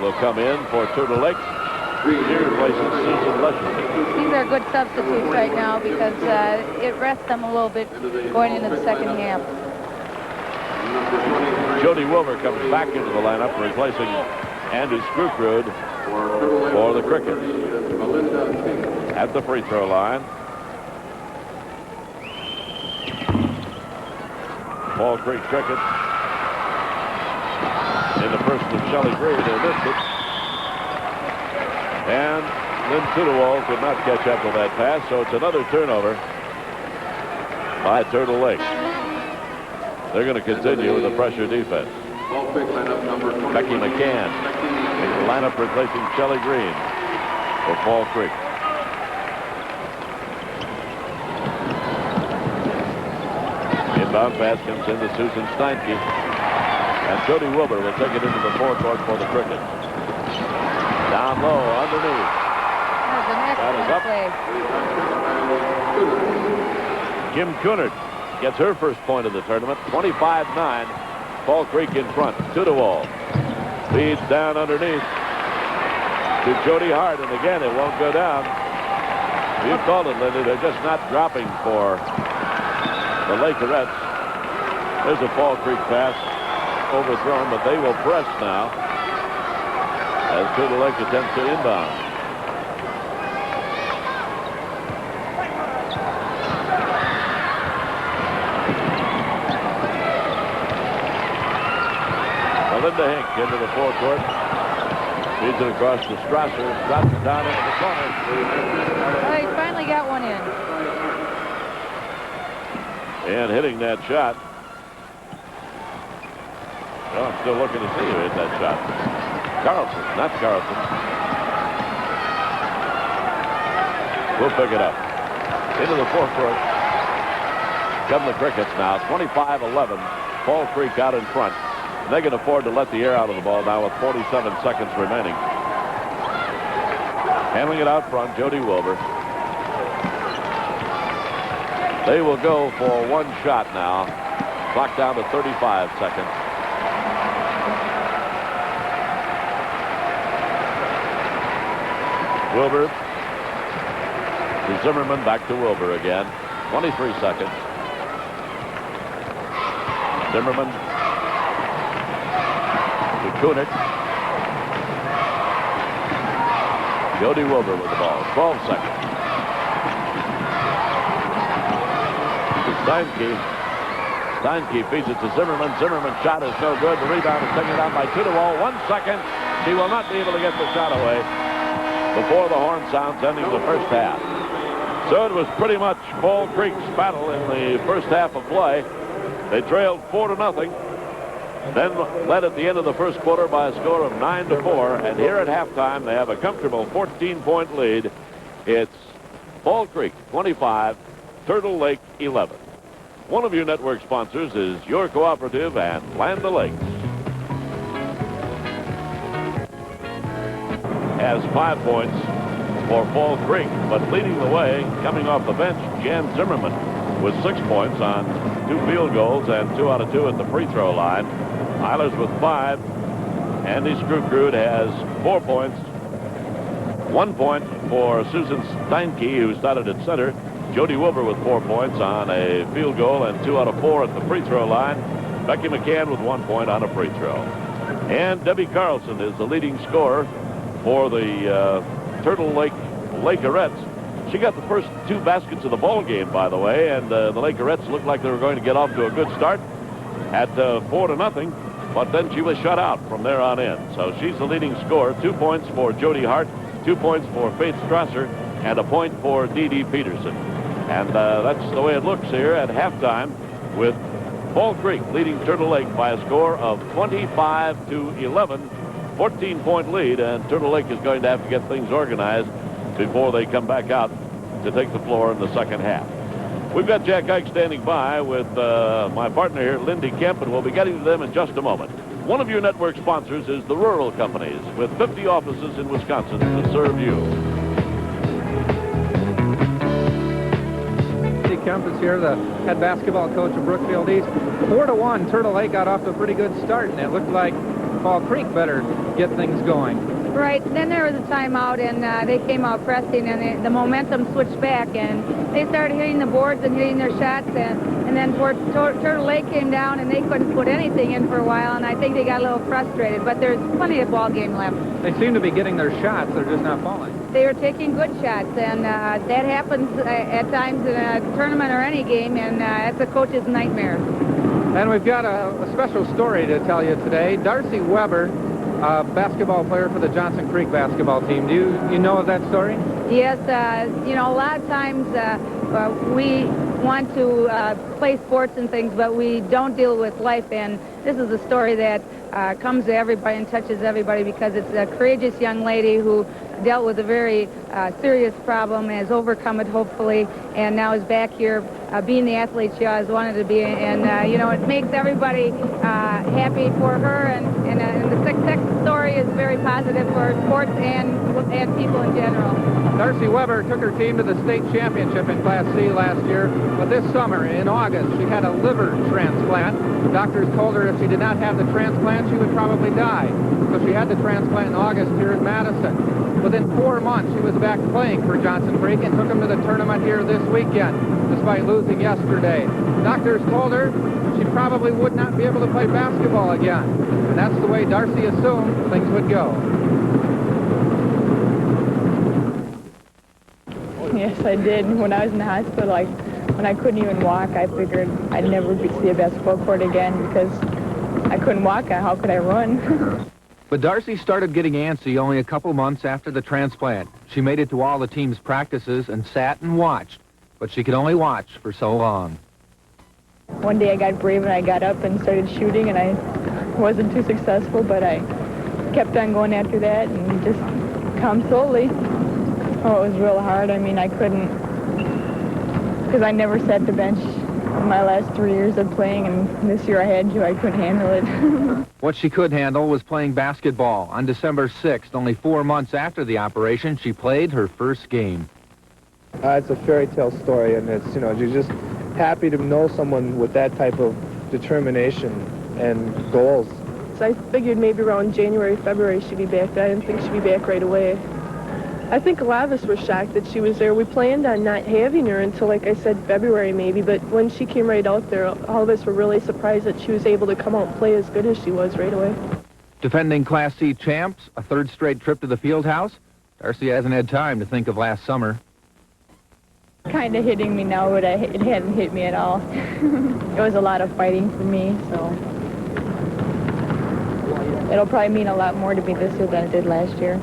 will come in for Turtle Lake. She replaces Susan Lesher. These are good substitutes right now because it rests them a little bit going into the second half. Jody Wilbur comes back into the lineup, replacing Andy Screwcrude for the Crickets. At the free throw line. Fall Creek Crickets in the person of Shelley Green, who missed it. And Lynn Tudewall could not catch up with that pass, so it's another turnover by Turtle Lake. They're going to continue with the pressure defense. Becky McCann in the lineup replacing Shelley Green for Fall Creek. Inbound pass comes into Susan Steinke. And Jody Wilbur will take it into the forecourt for the Crickets. Down low, underneath. That is up. Play. Kim Cunard gets her first point of the tournament. 25-9. Fall Creek in front. Tudewall feeds down underneath to Jody Hart. And again, it won't go down. You called it, Lindy. They're just not dropping for the Lakerettes. There's a Fall Creek pass overthrown, but they will press now as Turtle Lake attempts to inbound. Melinda Hink into the forecourt. Feeds it across to Strasser. Strasser down into the corner. Oh, he finally got one in. And hitting that shot. Oh, I'm still looking to see who hit that shot. Carlson, not Carlson. We'll pick it up. Into the forecourt. Come the Crickets now. 25-11. Fall Creek out in front. They can afford to let the air out of the ball now with 47 seconds remaining. Handling it out front, Jody Wilbur. They will go for one shot now. Clock down to 35 seconds. Wilbur to Zimmerman, back to Wilbur again. 23 seconds. Zimmerman to Kunick. Jody Wilbur with the ball. 12 seconds. To Steinke. Steinke feeds it to Zimmerman. Zimmerman's shot is no good. The rebound is taken down by Tudewall. 1 second. She will not be able to get the shot away before the horn sounds, ending the first half. So it was pretty much Fall Creek's battle in the first half of play. They trailed 4-0, then led at the end of the first quarter by a score of 9-4. And here at halftime, they have a comfortable 14-point lead. It's Fall Creek 25, Turtle Lake 11. One of your network sponsors is your cooperative and Land O'Lakes. Has 5 points for Fall Creek, but leading the way, coming off the bench, Jan Zimmerman with 6 points on 2 field goals and 2 out of 2 at the free throw line. Eilers with 5. Andy Screwcrude has 4 points. 1 point for Susan Steinke, who started at center. Jody Wilbur with 4 points on a field goal and 2 out of 4 at the free throw line. Becky McCann with 1 point on a free throw. And Debbie Carlson is the leading scorer for the Turtle Lake Lakerettes. She got the first 2 baskets of the ball game, by the way, and the Lakerettes looked like they were going to get off to a good start at 4-0, but then she was shut out from there on in. So she's the leading scorer. 2 points for Jody Hart, 2 points for Faith Strasser, and a point for Dee Peterson. And that's the way it looks here at halftime, with Fall Creek leading Turtle Lake by a score of 25-11. 14-point lead, and Turtle Lake is going to have to get things organized before they come back out to take the floor in the second half. We've got Jack Ike standing by with my partner here, Lindy Kemp, and we'll be getting to them in just a moment. One of your network sponsors is the Rural Companies, with 50 offices in Wisconsin to serve you. Lindy Kemp is here, the head basketball coach of Brookfield East. 4-1, Turtle Lake got off to a pretty good start, and it looked like Fall Creek better get things going. Right. Then there was a timeout, and they came out pressing, and the momentum switched back, and they started hitting the boards and hitting their shots, and then Turtle Lake came down, and they couldn't put anything in for a while, and I think they got a little frustrated, but there's plenty of ball game left. They seem to be getting their shots. They're just not falling. They were taking good shots, and that happens at times in a tournament or any game, and that's a coach's nightmare. And we've got a special story to tell you today. Darcy Weber, basketball player for the Johnson Creek basketball team. Do you know of that story? Yes, you know, a lot of times we want to play sports and things, but we don't deal with life, and this is a story that comes to everybody and touches everybody because it's a courageous young lady who dealt with a very serious problem, has overcome it hopefully, and now is back here being the athlete she always wanted to be, and you know, it makes everybody happy for her, and the success story is very positive for sports and people in general. Darcy Weber took her team to the state championship in Class C last year, but this summer, in August, she had a liver transplant. The doctors told her if she did not have the transplant, she would probably die. So she had the transplant in August here in Madison. Within 4 months, she was back playing for Johnson Creek and took them to the tournament here this weekend, despite losing yesterday. Doctors told her she probably would not be able to play basketball again. And that's the way Darcy assumed things would go. Yes, I did. When I was in the hospital, when I couldn't even walk, I figured I'd never see a basketball court again because I couldn't walk. How could I run? But Darcy started getting antsy only a couple months after the transplant. She made it to all the team's practices and sat and watched, but she could only watch for so long. One day I got brave and I got up and started shooting, and I wasn't too successful, but I kept on going after that and just come slowly. Oh, it was real hard. I mean, I couldn't, because I never sat the bench in my last 3 years of playing, and this year I had to. I couldn't handle it. What she could handle was playing basketball. On December 6th, only 4 months after the operation, she played her first game. It's a fairy tale story, and it's, you know, you're just happy to know someone with that type of determination and goals. So I figured maybe around January, February she'd be back, but I didn't think she'd be back right away. I think a lot of us were shocked that she was there. We planned on not having her until, like I said, February maybe, but when she came right out there, all of us were really surprised that she was able to come out and play as good as she was right away. Defending Class C champs, a third straight trip to the field house. Darcy hasn't had time to think of last summer. Kind of hitting me now, but it hadn't hit me at all. It was a lot of fighting for me, so it'll probably mean a lot more to me this year than it did last year.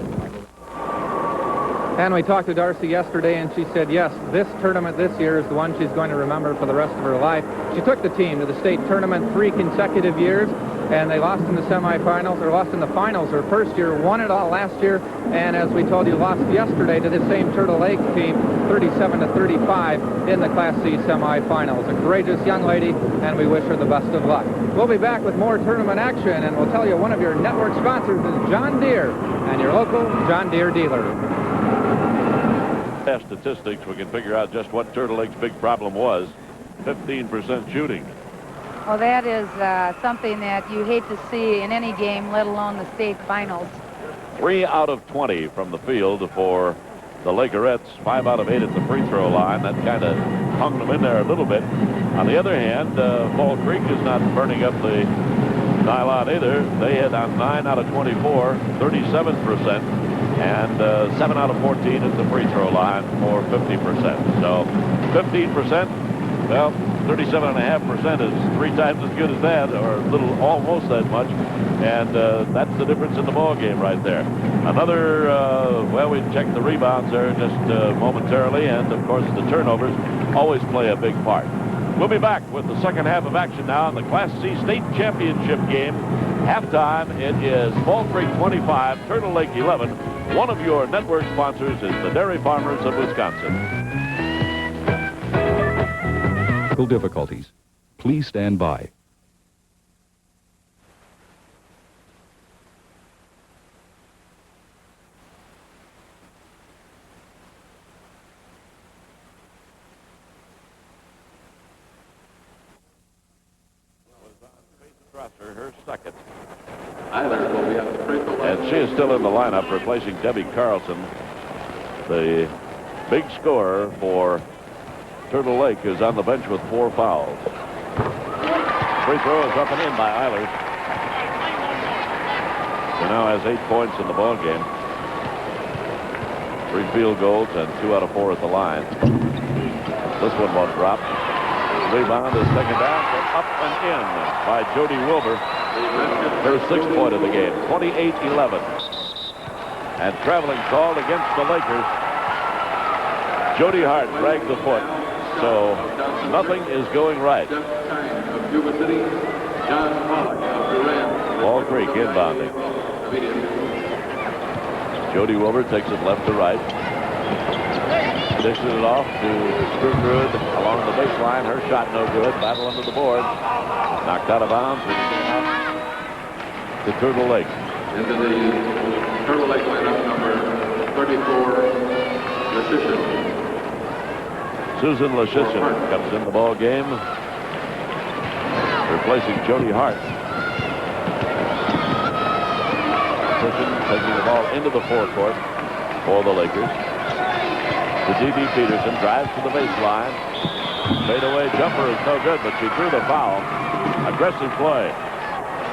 And we talked to Darcy yesterday, and she said, yes, this tournament this year is the one she's going to remember for the rest of her life. She took the team to the state tournament 3 consecutive years, and they lost in the semifinals, or lost in the finals her first year, won it all last year, and as we told you, lost yesterday to the same Turtle Lake team, 37-35 in the Class C semifinals. A courageous young lady, and we wish her the best of luck. We'll be back with more tournament action, and we'll tell you one of your network sponsors is John Deere, and your local John Deere dealer. Statistics, we can figure out just what Turtle Lake's big problem was. 15% shooting. Well, that is something that you hate to see in any game, let alone the state finals. 3 out of 20 from the field for the Lakerettes. 5 out of 8 at the free throw line. That kind of hung them in there a little bit. On the other hand, Fall Creek is not burning up the nylon either. They had on 9 out of 24, 37%. And 7 out of 14 at the free throw line for 50%. So 15%, well, 37.5% is 3 times as good as that, or a little, almost that much. And that's the difference in the ball game right there. Another, well, we checked the rebounds there just momentarily, and of course the turnovers always play a big part. We'll be back with the second half of action now in the Class C state championship game. Halftime, it is Fall Creek 25, Turtle Lake 11. One of your network sponsors is the Dairy Farmers of Wisconsin. technical difficulties. Please stand by. Her second. And she is still in the lineup, replacing Debbie Carlson. The big scorer for Turtle Lake is on the bench with 4 fouls. Free throw is up and in by Eilers. She now has 8 points in the ball game. 3 field goals and 2 out of 4 at the line. This one won't drop. Rebound is taken down, but up and in by Jody Wilbur. Her 6th point of the game, 28-11. And traveling called against the Lakers. Jody Hart dragged the foot, so nothing is going right. Fall Creek inbounding. Jody Wilbur takes it left to right. Dishes it off to Screwgrud along the baseline. Her shot no good. Battle under the board. Knocked out of bounds. Out to Turtle Lake. Into the Turtle Lake lineup, number 34, Leshishin. Susan Leshishin comes in the ball game, replacing Jody Hart. Leshishin taking the ball into the forecourt for the Lakers. To D.B. Peterson, drives to the baseline. Fadeaway jumper is no good, but she drew the foul. Aggressive play.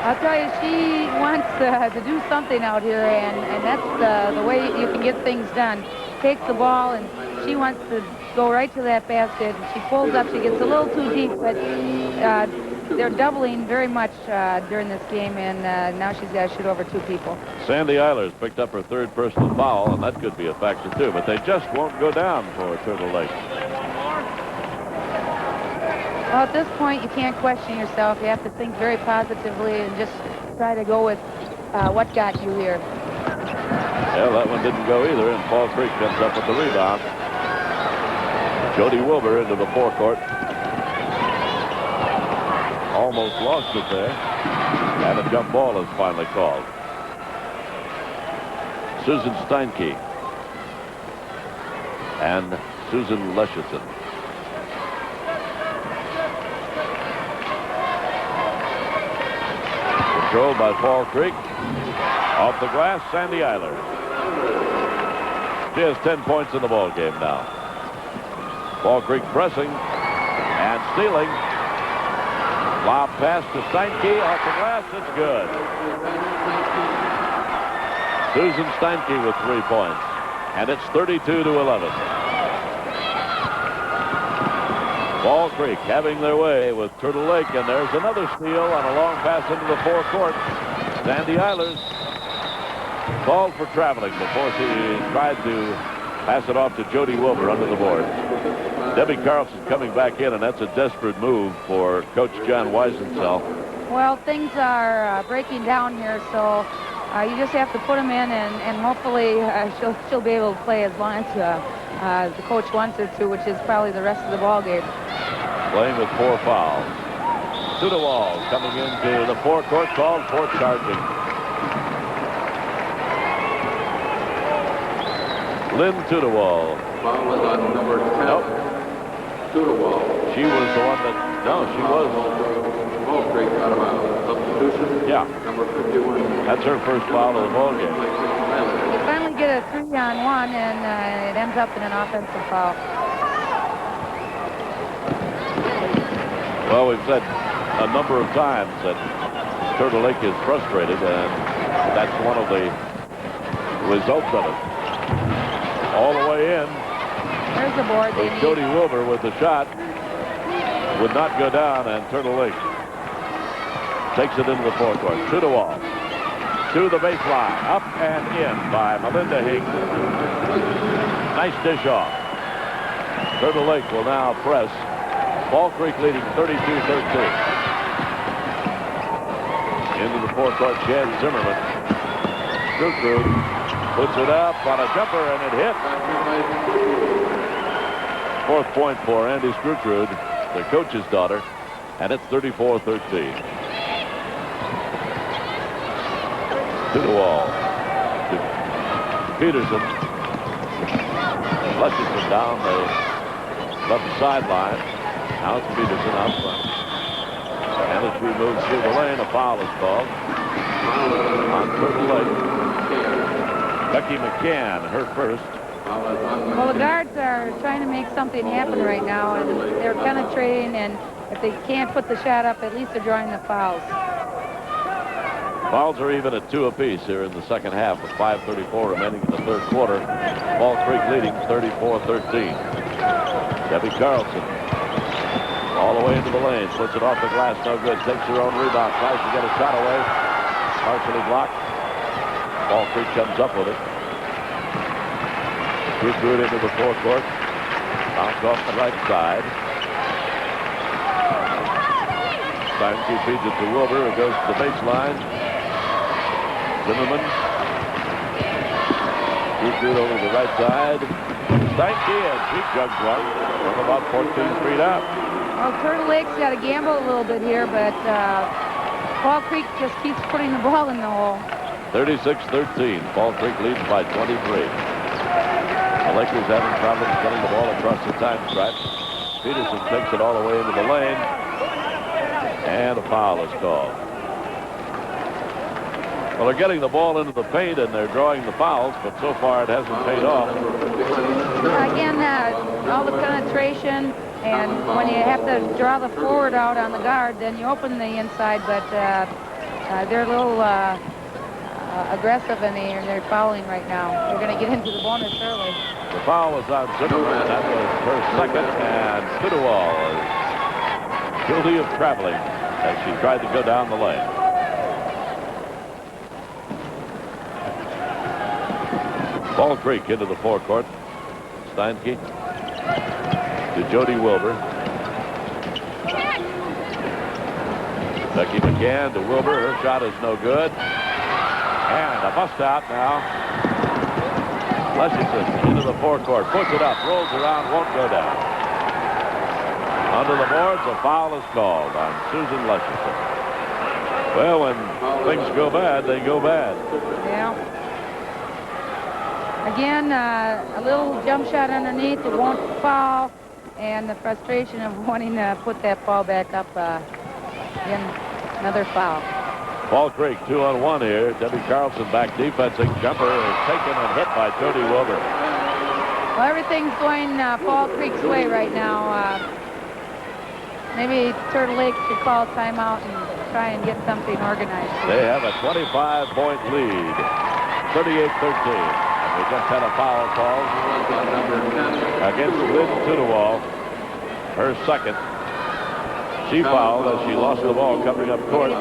I'll tell you, she wants to do something out here, and that's the way you can get things done. Takes the ball, and she wants to go right to that basket. She pulls up. She gets a little too deep, but they're doubling very much during this game, and now she's got to shoot over 2 people. Sandy Eilers picked up her 3rd personal foul, and that could be a factor, too. But they just won't go down for Turtle Lake. Well, at this point, you can't question yourself. You have to think very positively and just try to go with what got you here. Yeah, that one didn't go either, and Fall Creek comes up with the rebound. Jody Wilbur into the forecourt. Almost lost it there. And a jump ball is finally called. Susan Steinke and Susan Leshishin. Controlled by Fall Creek. Off the glass, Sandy Eilers. She has 10 points in the ball game now. Fall Creek pressing and stealing. Lob pass to Steinke. Off the glass, it's good. Susan Steinke with 3 points. And it's 32-11. Fall Creek having their way with Turtle Lake, and there's another steal on a long pass into the forecourt. Sandy Eilers called for traveling before she tried to pass it off to Jody Wilbur under the board. Debbie Carlson coming back in, and that's a desperate move for Coach John Weisensell. Well, things are breaking down here, so you just have to put them in, and hopefully she'll be able to play as long as the coach wants her to, which is probably the rest of the ball game. Playing with 4 fouls. Tudewall coming into the forecourt, called for charging. Lynn Tudewall. Foul was on number 10. Nope. Tudewall. She was the one that, no, she was. Fall Creek out of bounds. Substitution. Yeah. Number 51. That's her first foul of the ball game. They finally get a 3-on-1, and it ends up in an offensive foul. Well, we've said a number of times that Turtle Lake is frustrated, and that's one of the results of it. All the way in. There's the board. Jody Wilbur with the shot. Would not go down, and Turtle Lake takes it into the forecourt. Tudewall to the baseline. Up and in by Melinda Hink. Nice dish off. Turtle Lake will now press. Fall Creek leading 32-13. Into the forecourt, Chad Zimmerman. Screwgrud puts it up on a jumper, and it hit. 4th point for Andy Screwgrud. their coach's daughter, and it's 34-13. To the wall. To Peterson. Lusherson down the left sideline. Now it's Peterson out front. And as we move through the lane, a foul is called on Turtle Lake. Becky McCann, her first. Well, the guards are trying to make something happen right now, and they're penetrating, and if they can't put the shot up, at least they're drawing the fouls. Fouls are even at 2 apiece here in the second half with 5:34 remaining in the third quarter. Fall Creek leading 34-13. Debbie Carlson all the way into the lane, puts it off the glass, no good, takes her own rebound, tries to get a shot away, partially blocked. Fall Creek comes up with it. She threw it into the forecourt, bounced off the right side. Steinke feeds it to Wilbur, who goes to the baseline. Zimmerman. She threw it over to the right side. Steinke, and she jugs one from about 14 feet out. Well, Turtle Lake's got to gamble a little bit here, but Fall Creek just keeps putting the ball in the hole. 36-13. Fall Creek leads by 23. The Lakers having problems getting the ball across the time stripe. Peterson takes it all the way into the lane. And a foul is called. Well, they're getting the ball into the paint and they're drawing the fouls, but so far it hasn't paid off. Again, all the penetration, and when you have to draw the forward out on the guard, then you open the inside, but they're a little aggressive and they're fouling right now. They're going to get into the bonus early. The foul was on Zimmerman. That was her second, and Kudawal is guilty of traveling as she tried to go down the lane. Fall Creek into the forecourt. Steinke to Jody Wilbur. Becky McCann to Wilbur. Her shot is no good. And a bust out now. Lusherson into the forecourt. Puts it up. Rolls around. Won't go down. Under the boards, a foul is called on Susan Lusherson. Well, when things go bad, they go bad. Yeah. Again, a little jump shot underneath. It won't foul. And the frustration of wanting to put that ball back up. Again, another foul. Fall Creek 2-on-1 here. Debbie Carlson back defensing. Jumper is taken and hit by Jody Wilbur. Well, everything's going Fall Creek's way right now. Maybe Turtle Lake should call a timeout and try and get something organized. They have a 25-point lead. 38-13. They just had a foul call against Lynn Tudewall. Her second. She fouled as she lost the ball coming up court.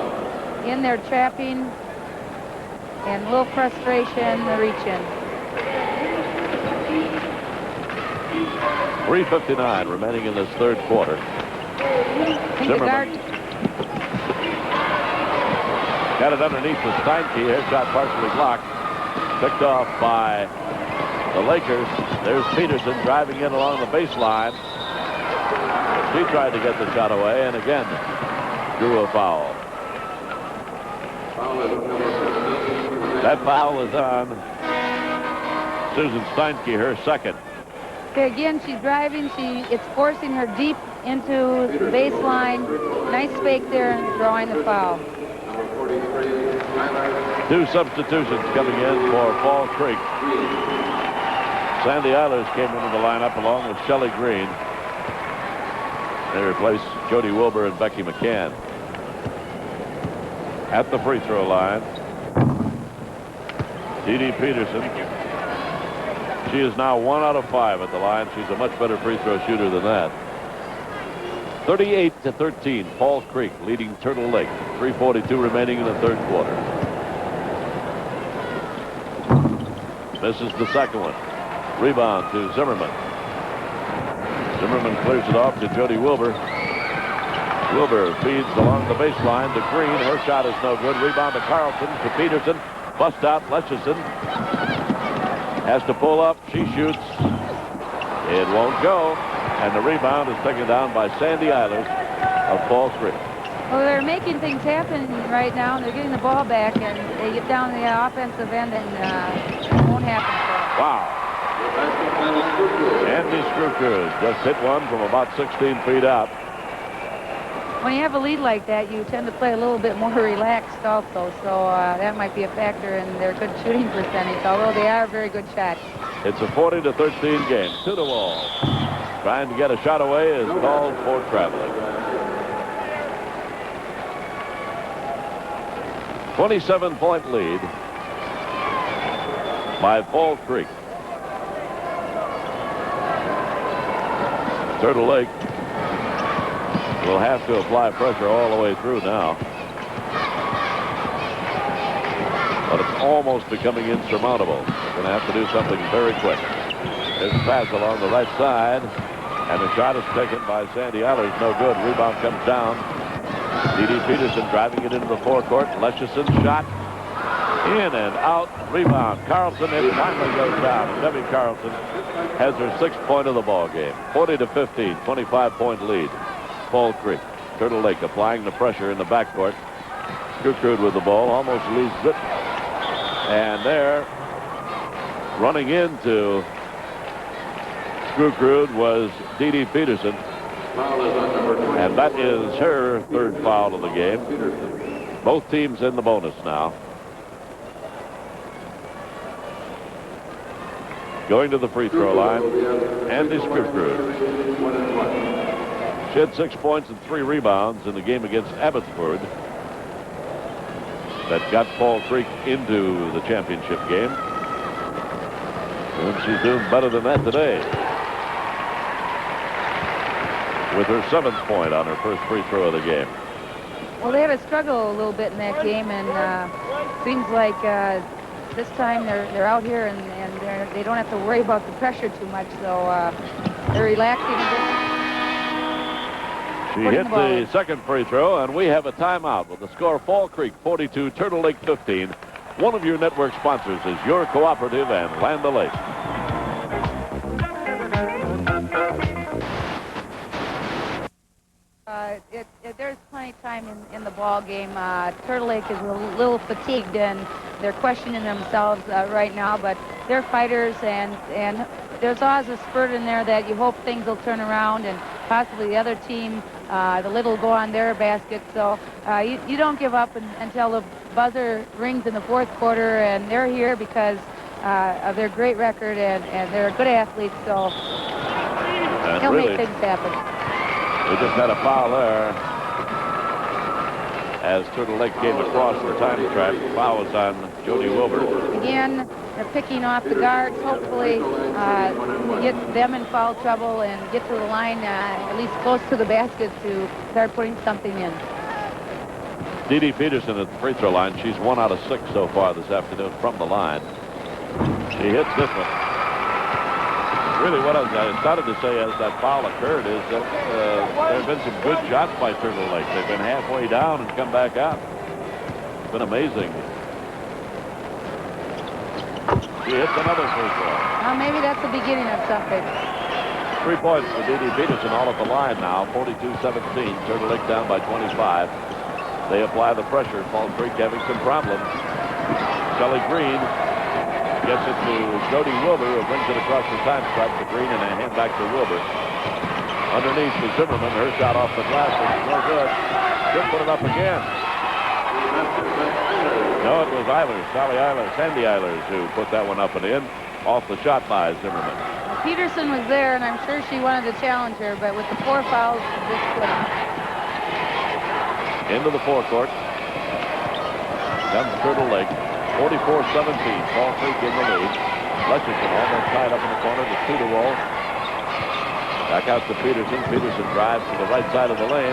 In there trapping and a little frustration, the reach-in. 3:59 remaining in this third quarter. Zimmerman got it underneath the Steinke. Her shot partially blocked. Picked off by the Lakers. There's Peterson driving in along the baseline. She tried to get the shot away and again drew a foul. That foul is on Susan Steinke, her second. Okay, again, she's driving. It's forcing her deep into the baseline. Nice fake there and drawing the foul. Two substitutions coming in for Fall Creek. Sandy Eilers came into the lineup along with Shelley Green. They replaced Jody Wilbur and Becky McCann. At the free throw line, Dee Dee Peterson. She is now 1 out of 5 at the line. She's a much better free throw shooter than that. 38-13, Fall Creek leading Turtle Lake. 3:42 remaining in the third quarter. Misses the second one. Rebound to Zimmerman. Zimmerman clears it off to Jody Wilbur. Wilbur feeds along the baseline to Green. Her shot is no good. Rebound to Carlson, to Peterson. Bust out. Lusherson has to pull up. She shoots. It won't go. And the rebound is taken down by Sandy Eilers of Fall Creek. Well, they're making things happen right now, and they're getting the ball back, and they get down the offensive end, and it won't happen for them. Wow. Andy Screwcrud just hit one from about 16 feet out. When you have a lead like that, you tend to play a little bit more relaxed also, so that might be a factor in their good shooting percentage, although they are a very good shot. It's a 40-13 game. Tudor trying to get a shot away is called for traveling. 27-point lead by Fall Creek. Turtle Lake will have to apply pressure all the way through now. But it's almost becoming insurmountable. They're going to have to do something very quick. There's a pass along the right side, and the shot is taken by Sandy Eilers. No good. Rebound comes down. D.D. Peterson driving it into the forecourt. Leschison shot. In and out. Rebound. Carlson, it finally goes down. And Debbie Carlson has her 6th point of the ball game. 40-15, 25-point lead. Fall Creek. Turtle Lake applying the pressure in the backcourt. Screwcrud with the ball. Almost loses it. And there, running into Screwcrud was D.D. Peterson. And that is her 3rd foul of the game. Both teams in the bonus now. Going to the free throw line, Andy Screwcrud. She had 6 points and 3 rebounds in the game against Abbotsford that got Fall Creek into the championship game. And she's doing better than that today, with her 7th point on her first free throw of the game. Well, they had a struggle a little bit in that game, and seems like this time they're out here and they don't have to worry about the pressure too much, so they're relaxing a bit. She hit the second free throw, and we have a timeout with the score Fall Creek 42, Turtle Lake 15. One of your network sponsors is your cooperative and Land O'Lakes. There's plenty of time in the ball game. Turtle Lake is a little fatigued, and they're questioning themselves right now, but they're fighters, and there's always a spurt in there that you hope things will turn around, and possibly the other team, the lid will go on their basket. So you don't give up until the buzzer rings in the 4th quarter, and they're here because of their great record, and they're good athletes, so they'll make things happen. We just had a foul there as Turtle Lake came across the time trap. The foul was on Jody Wilbur. Again, they're picking off the guards. Hopefully get them in foul trouble and get to the line at least close to the basket to start putting something in. D.D. Peterson at the free throw line. She's 1 out of 6 so far this afternoon from the line. She hits this one. Really, what I started to say as that foul occurred is that there have been some good shots by Turtle Lake. They've been halfway down and come back out. It's been amazing. She hits another free throw. Well, maybe that's the beginning of something. 3 points for D.D. Peterson, all at the line now. 42-17. Turtle Lake down by 25. They apply the pressure. Fall Creek having some problems. Shelly Green gets it to Jody Wilbur, who brings it across the time stripe to Green, and a hand back to Wilbur. Underneath to Zimmerman. Her shot off the glass is no good. Should put it up again. No, it was Eilers, Sandy Eilers, who put that one up and in off the shot by Zimmerman. Peterson was there, and I'm sure she wanted to challenge her, but with the 4 fouls, this couldn't. Into the forecourt comes Turtle Lake. 44-17, Fall Creek in the lead. Leschison almost tied up in the corner to Tudor. Back out to Peterson. Peterson drives to the right side of the lane.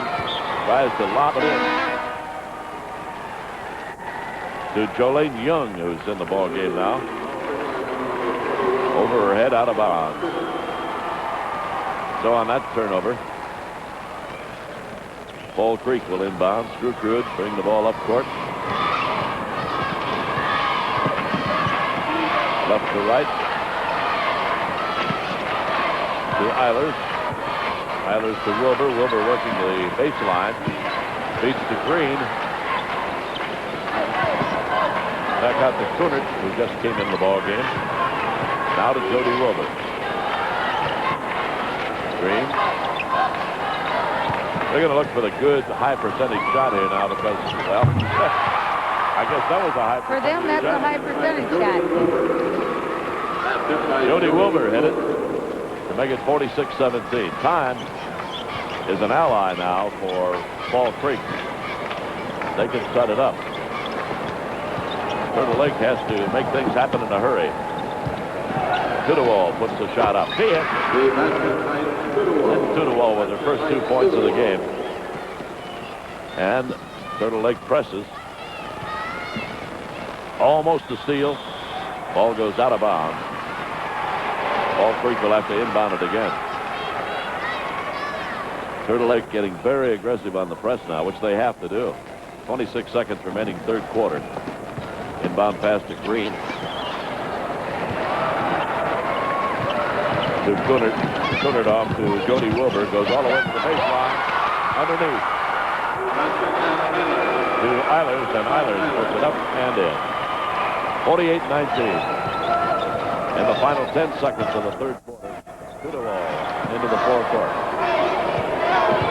Tries to lob it in to Jolene Young, who's in the ball game now. Over her head, out of bounds. So on that turnover, Fall Creek will inbound. Screwcrud bring the ball up court. Left to right to Eilers. Eilers to Wilbur. Wilbur working the baseline. Beats to Green. Back out to Kunert, who just came in the ball game. Now to Jody Wilbur. Green. They're going to look for the good high percentage shot here now because, well, I guess that was a high For percentage them, that's shot. a high percentage shot. Jody Wilbur hit it to make it 46-17. Time is an ally now for Fall Creek. They can set it up. Turtle Lake has to make things happen in a hurry. Tudewall puts the shot up. He hits it. And Tudewall with her first 2 points of the game. And Turtle Lake presses. Almost a steal. Ball goes out of bounds. Fall Creek will have to inbound it again. Turtle Lake getting very aggressive on the press now, which they have to do. 26 seconds remaining, third quarter. Inbound pass to Green. To Kunert. Kunert off to Jody Wilbur. Goes all the way to the baseline. Underneath. To Eilers, and Eilers puts it up and in. 48-19. In the final 10 seconds of the third quarter. Tudewall into the forecourt.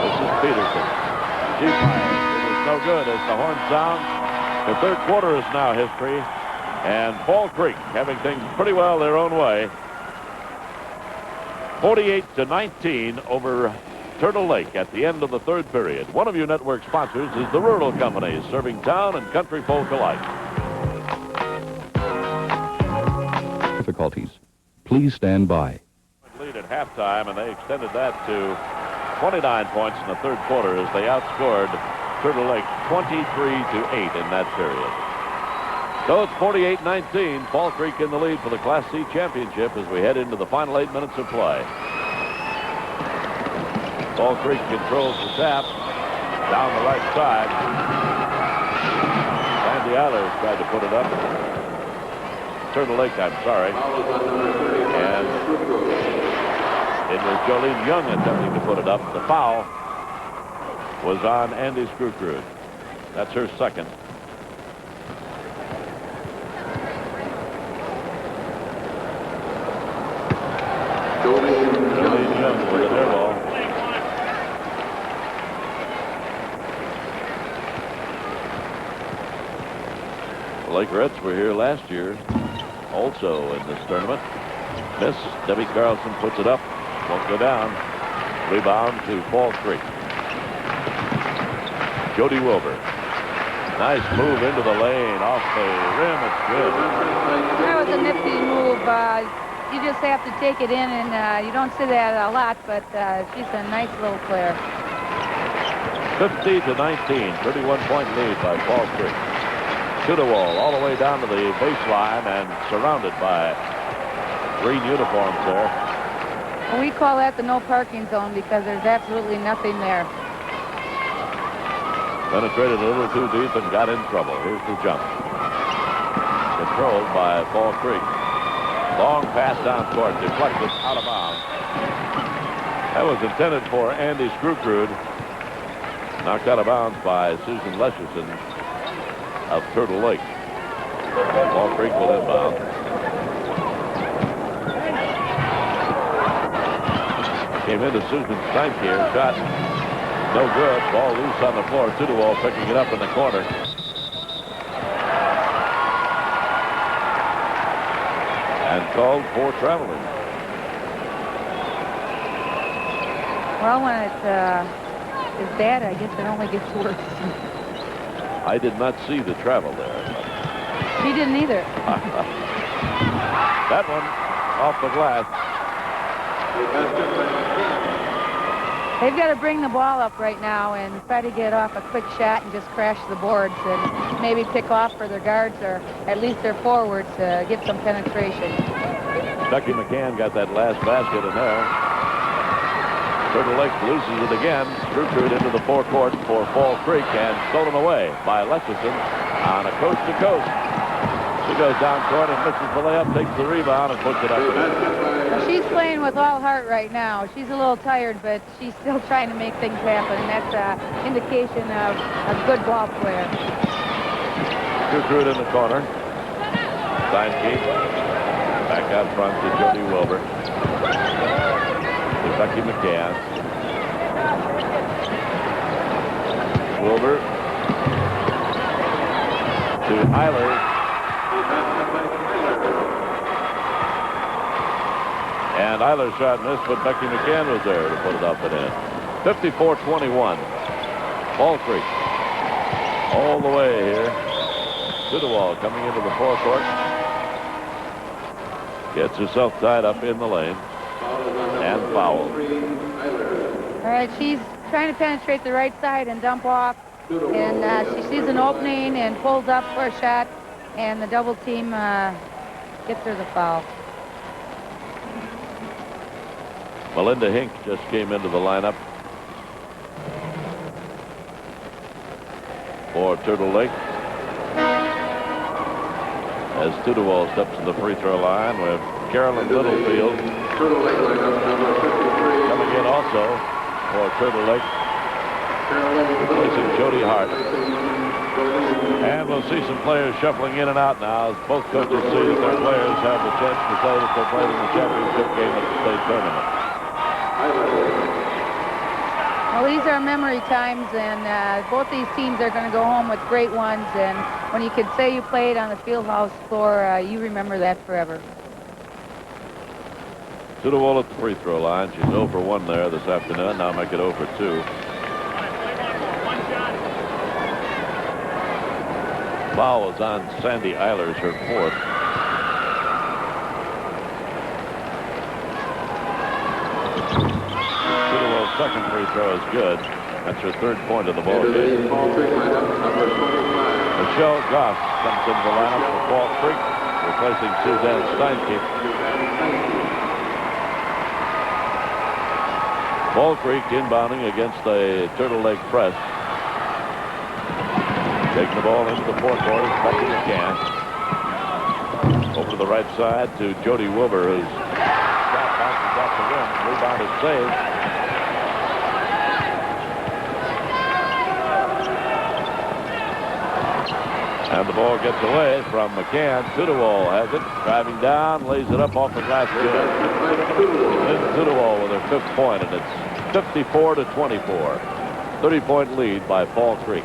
This is Peterson. She fires. It is no good as the horn sounds. The third quarter is now history. And Fall Creek having things pretty well their own way. 48-19 over Turtle Lake at the end of the third period. One of your network sponsors is the Rural Company, serving town and country folk alike. Difficulties. Please stand by. Lead at halftime, and they extended that to 29 points in the third quarter as they outscored Turtle Lake 23-8 in that period. So it's 48-19. Fall Creek in the lead for the Class C championship as we head into the final 8 minutes of play. Fall Creek controls the tap down the right side. Sandy Eilers tried to put it up. Turtle Lake, I'm sorry. And it was Jolene Young attempting to put it up. The foul was on Andy Screwcrude. That's her second. Jolene Young with an air ball. The Lakerettes were here last year, also in this tournament. Miss. Debbie Carlson puts it up. Won't go down. Rebound to Fall Creek. Jody Wilbur. Nice move into the lane. Off the rim. It's good. That was a nifty move. You just have to take it in, and you don't see that a lot, but she's a nice little player. 50-19. 31-point lead by Fall Creek. Tudewall all the way down to the baseline and surrounded by green uniforms there. We call that the no parking zone because there's absolutely nothing there. Penetrated a little too deep and got in trouble. Here's the jump. Controlled by Fall Creek. Long pass down court, deflected out of bounds. That was intended for Andy Screwcrude. Knocked out of bounds by Susan Lesherson of Turtle Lake. Fall Creek will inbound. Came into Susan Steinke here. Shot no good. Ball loose on the floor. Tudewall picking it up in the corner. And called for traveling. Well, when it's bad, I guess it only gets worse. I did not see the travel there. She didn't either. That one off the glass. They've got to bring the ball up right now and try to get off a quick shot and just crash the boards and maybe pick off for their guards or at least their forwards to get some penetration. Ducky McCann got that last basket in there. Turtle Lake loses it again. Screwcrude into the forecourt for Fall Creek and stolen away by Lesherson on a coast-to-coast. She goes down court and misses the layup, takes the rebound, and puts it up. Well, she's playing with all heart right now. She's a little tired, but she's still trying to make things happen, and that's an indication of a good ball player. Gertrude in the corner. Steinke back out front to Jody Wilbur. To Becky McCann. Wilbur to Eilers. And Eilers shot missed, but Becky McCann was there to put it up and in. 54-21. Fall Creek. All the way here. Sudowall coming into the forecourt. Gets herself tied up in the lane. And foul. All right, she's trying to penetrate the right side and dump off. And she sees an opening and pulls up for a shot. And the double team gets her the foul. Melinda Hink just came into the lineup for Turtle Lake. As Sudowall steps to the free throw line with Carolyn Littlefield coming in also for Turtle Lake, replacing Jody Hart. And we'll see some players shuffling in and out now as both coaches see that their players have the chance to say that they're playing in the championship game at the state tournament. Well, these are memory times, and both these teams are going to go home with great ones. And when you could say you played on the Fieldhouse floor, you remember that forever. Sudowall at the free throw line. She's 0 for 1 there this afternoon. Now make it 0 for 2. Foul was on Sandy Eilers, her 4th. Sudowall's second free throw is good. That's her 3rd point of the ball game. Michelle Goss comes into the lineup for Fall Creek, replacing Suzanne Steinke. Fall Creek inbounding against the Turtle Lake press. Taking the ball into the forecourt is Becky McCann. Over to the right side to Jody Wilbur, whose shot bounces off the rim. Rebound is saved. And the ball gets away from McCann. Sudowall has it. Driving down, lays it up off the glass. Lynn Sudowall with her 5th point, and it's 54-24. 30-point lead by Fall Creek.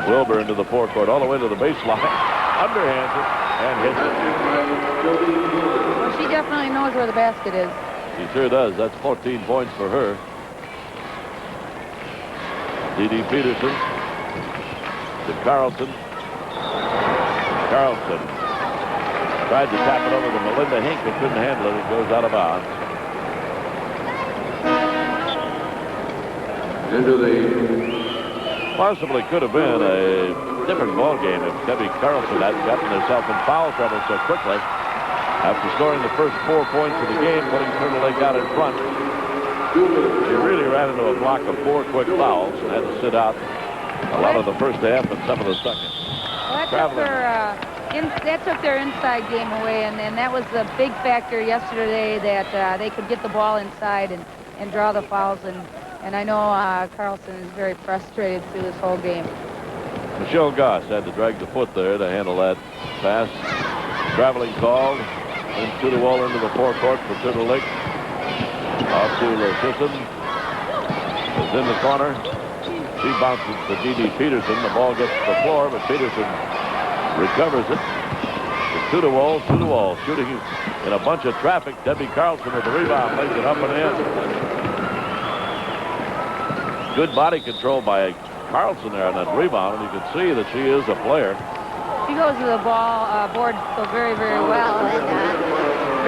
Wilbur into the forecourt, all the way to the baseline. Underhands it and hits it. Well, she definitely knows where the basket is. She sure does. That's 14 points for her. Dee Peterson to Carlson. Carlson tried to tap it over to Melinda Hink, but couldn't handle it. It goes out of bounds. Into the Possibly could have been a different ball game if Debbie Carlson hadn't gotten herself in foul trouble so quickly. After scoring the first 4 points of the game, putting Turtle Lake out in front, she really ran into a block of 4 quick fouls and had to sit out a lot of the first half and some of the second. Well, that took their inside game away, and that was a big factor yesterday that they could get the ball inside and draw the fouls. And I know Carlson is very frustrated through this whole game. Michelle Goss had to drag the foot there to handle that pass. Traveling called. Then Sudowall into the forecourt for Turtle Lake. Off to Sisson. Is in the corner. She bounces to Dee Peterson. The ball gets to the floor, but Peterson recovers it. Sudowall. Sudowall shooting in a bunch of traffic. Debbie Carlson with the rebound. Lays it up and in. Good body control by Carlson there on that rebound, and you can see that she is a player. She goes to the ball board so very, very well. And,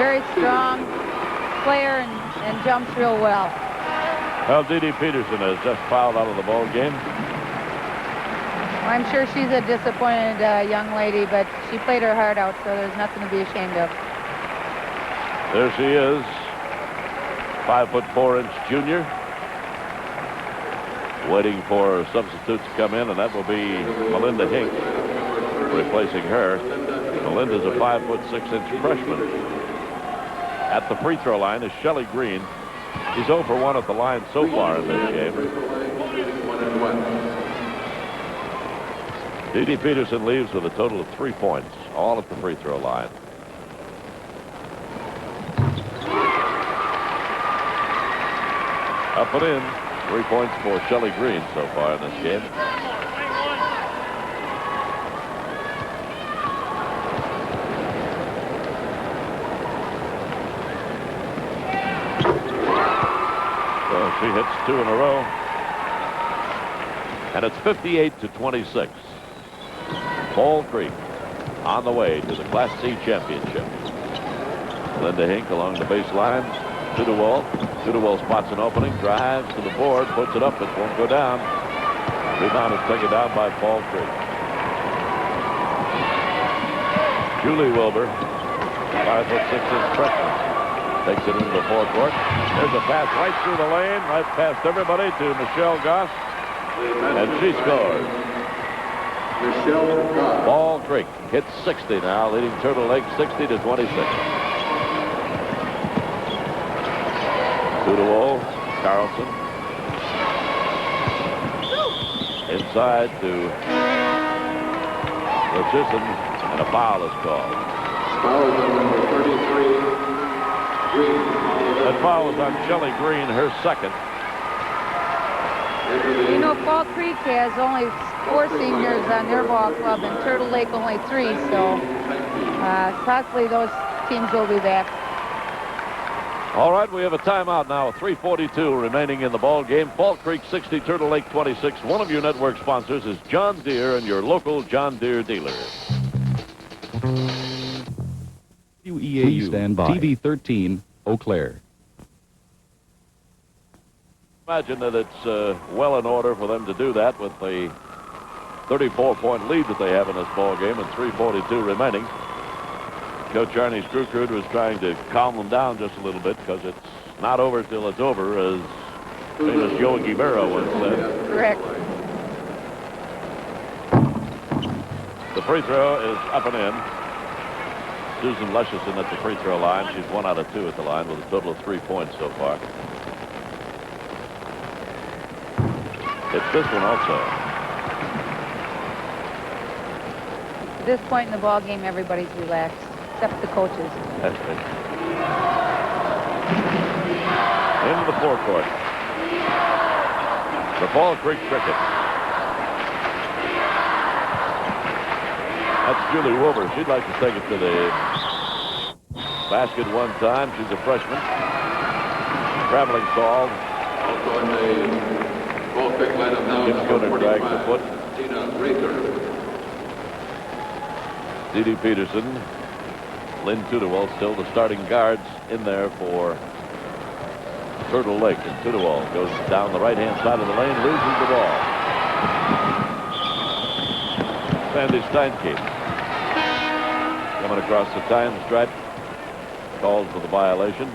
very strong player and jumps real well. Well, Dee Peterson has just fouled out of the ball game. Well, I'm sure she's a disappointed young lady, but she played her heart out, so there's nothing to be ashamed of. There she is, 5'4" junior. Waiting for substitutes to come in, and that will be Melinda Hink. replacing her. Melinda's a 5'6" freshman. At the free throw line is Shelley Green. She's 0 for 1 at the line so far in this game. Dee Dee Peterson leaves with a total of 3 points, all at the free throw line. Up and in. 3 points for Shelley Green so far in this game. So she hits 2 in a row. And it's 58-26. Fall Creek on the way to the Class C championship. Linda Hink along the baseline. Tudewall. Tudewall spots an opening, drives to the board, puts it up, it won't go down. Rebound is taken down by Fall Creek. Julie Wilbur, 5'6" freshman, takes it into the forecourt. There's a pass right through the lane, right past everybody to Michelle Goss, and she scores. Fall Creek hits 60 now, leading Turtle Lake 60-26. Tudewall, Carlson. Inside to Richardson, and a foul is called. Foul is on number 33, Green. That foul was on Shelley Green, her second. You know, Fall Creek has only 4 seniors on their ball club, and Turtle Lake only 3, so possibly those teams will be back. All right, we have a timeout now. 3:42 remaining in the ball game. Fall Creek 60, Turtle Lake 26. One of your network sponsors is John Deere and your local John Deere dealer. WEAU stand by. TV 13, Eau Claire. Imagine that it's well in order for them to do that with the 34-point lead that they have in this ball game and 3:42 remaining. Coach Arnie Strukrud was trying to calm them down just a little bit because it's not over till it's over, as famous Yogi Berra once said. Correct. The free throw is up and in. Susan Lusherson at the free throw line. She's 1 out of 2 at the line with a total of 3 points so far. It's this one also. At this point in the ball game, everybody's relaxed, except the coaches. That's it. Into the forecourt. The Fall Creek Cricket. That's Julie Wilbur. She'd like to take it to the basket one time. She's a freshman. Traveling call. Also in the Fall Creek lineup now. Kim Schooner drags the foot. Tina Rather. Dee Dee Peterson. Lynn Tudewall still the starting guards in there for Turtle Lake. And Tudewall goes down the right-hand side of the lane, loses the ball. Sandy Steinke coming across the time stripe, calls for the violation.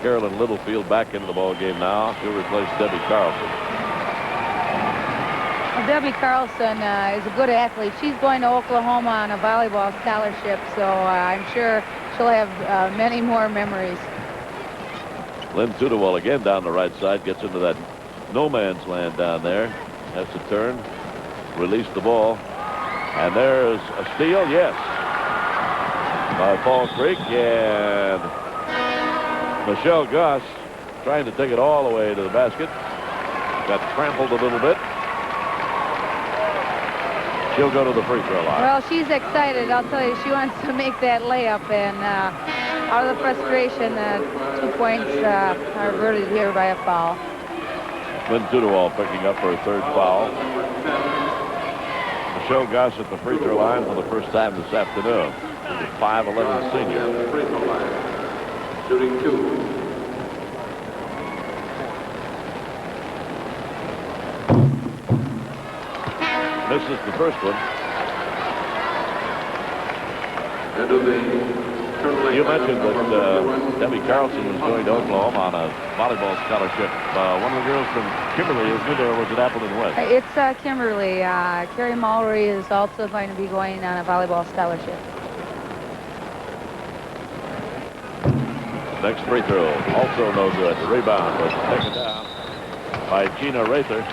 Carolyn Littlefield back into the ball game now. She'll replace Debbie Carlson. Well, Debbie Carlson is a good athlete. She's going to Oklahoma on a volleyball scholarship, so I'm sure she'll have many more memories. Lynn Tudewall again down the right side, gets into that no man's land down there. Has to turn, release the ball. And there's a steal, yes, by Fall Creek. And Michelle Goss trying to take it all the way to the basket. Got trampled a little bit. She'll go to the free throw line. Well, she's excited. I'll tell you, she wants to make that layup, and out of the frustration, 2 points are averted here by a foul. Lynn Tudewall picking up her third foul. Michelle Goss at the free throw line for the first time this afternoon. She's a 5'11" senior. Free throw line. Shooting 2. Misses the first one. End of the You mentioned that Debbie Carlson was going to Oklahoma on a volleyball scholarship. One of the girls from Kimberly, isn't it, or was it Appleton West? It's Kimberly. Carrie Mallory is also going to be going on a volleyball scholarship. Next free throw, also no good. The rebound was taken down by Gina Rather.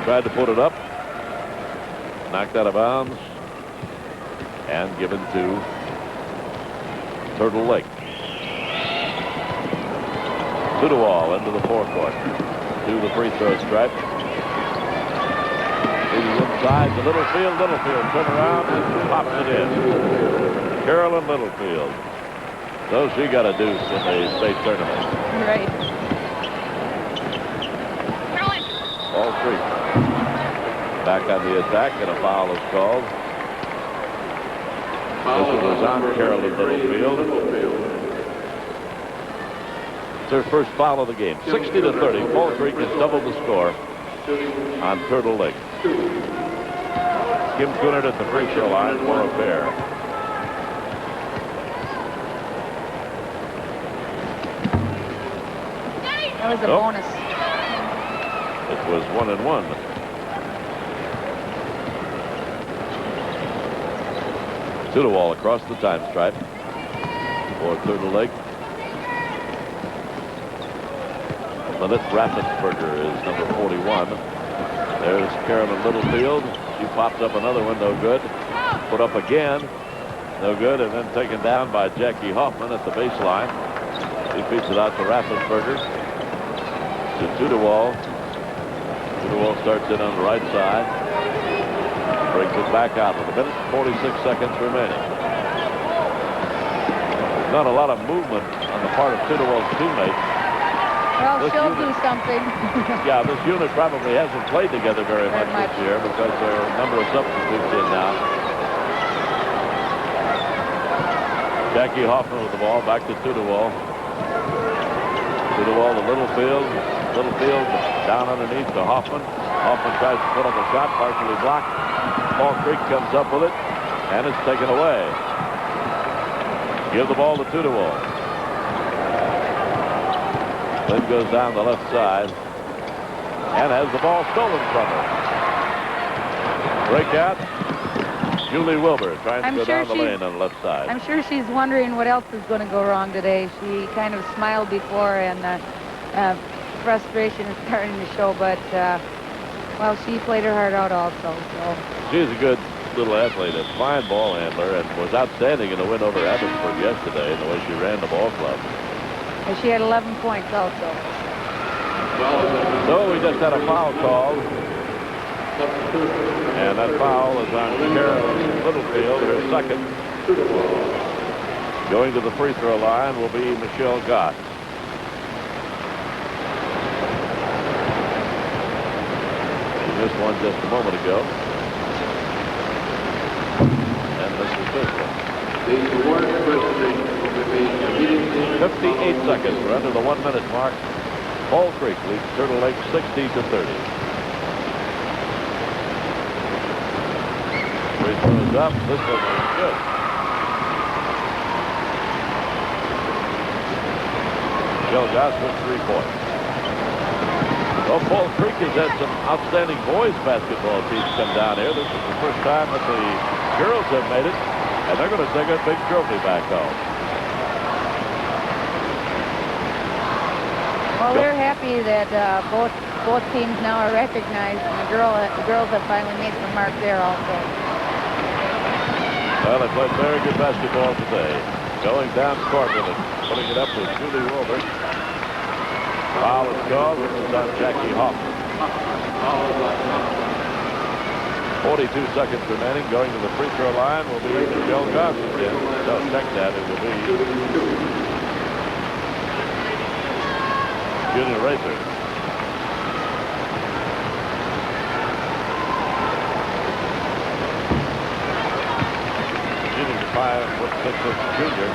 Tried to put it up, knocked out of bounds, and given to Turtle Lake. Tudewall into the forecourt to the free throw stripe. He's inside the Littlefield. Littlefield turn around and pops it in. Carolyn Littlefield. So she got a deuce in the state tournament. Right. Fall Creek back on the attack, and a foul is called. This one was on Carolyn Littlefield. It's her first foul of the game. 60-30. Fall Creek has doubled the score on Turtle Lake. Kim Coonard at the free throw line for a pair. That was a bonus. It was 1-1. Tudewall across the time stripe for Turtle Lake. Lynette Raffensperger is number 41. There's Carolyn Littlefield. She pops up another one, no good. Put up again, no good, and then taken down by Jackie Hoffman at the baseline. He feeds it out to Raffensperger. To Tudewall. Tudewall starts in on the right side. Brings it back out with a minute and 46 seconds remaining. There's not a lot of movement on the part of Tudewall's teammates. Well, she'll do something. Yeah, this unit probably hasn't played together very much this year because there are a number of substitutes in now. Jackie Hoffman with the ball, back to Tudewall. Tudewall to Littlefield. Littlefield down underneath to Hoffman. Hoffman tries to put up a shot, partially blocked. Fall Creek comes up with it, and it's taken away. Give the ball to Tudewall. Then goes down the left side and has the ball stolen from her. Breakout. Julie Wilbur trying to go down the lane on the left side. I'm sure she's wondering what else is going to go wrong today. She kind of smiled before, and frustration is starting to show, but well, she played her heart out also. So she's a good little athlete, a fine ball handler, and was outstanding in the win over Abbotsford yesterday in the way she ran the ball club. And she had 11 points also. So we just had a foul called. And that foul is on Carolyn Littlefield, her second. Going to the free throw line will be Michelle Gott. She missed one just a moment ago. And this is this one. 58 seconds. We're under the 1 minute mark. Fall Creek leads Turtle Lake 60-30. Free throws up. This one is good. Michelle Goss with 3 points. Well, Fall Creek has had some outstanding boys basketball teams come down here. This is the first time that the girls have made it, and they're going to take a big trophy back home. Well, we're happy that both teams now are recognized, and the girls have finally made some mark there also. Well, they played very good basketball today. Going down court with it, putting it up with Julie Wilbur. Foul is called. This is on Jackie Hoffman. 42 seconds remaining. Going to the free throw line will be Michelle Goss again. So check that. It will be Junior Racer. Junior 5'6" junior.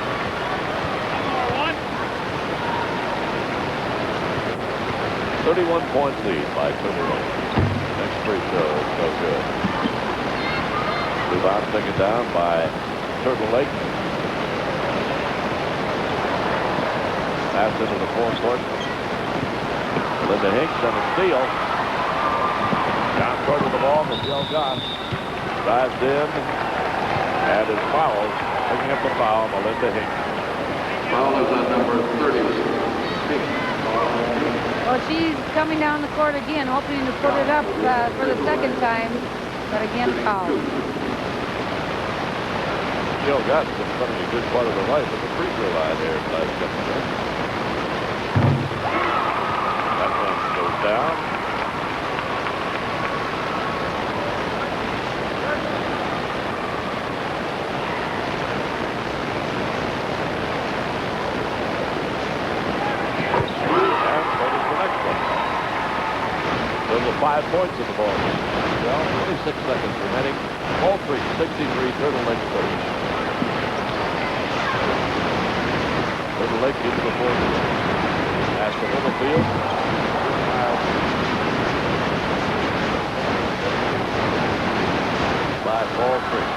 31-point lead by Turtle Lake. Next free throw is no good. Rebound taken down by Turtle Lake. Pass into the forecourt. Linda Hinks and a steal. Down court with the ball, Michelle Goss drives in and is fouled. Picking up the foul, Melinda Hinks. Foul is on number 30. Well, she's coming down the court again, hoping to put it up for the second time, but again fouled. Michelle Goss has been spending a good part of her life at the free throw line there in the last couple of minutes. That one goes down. Those are 5 points in the ball game. Well, 26 seconds remaining. Fall Creek 63, Turtle Lake 30. Turtle Lake gives the fourth. Pass to Littlefield. By Fall Creek.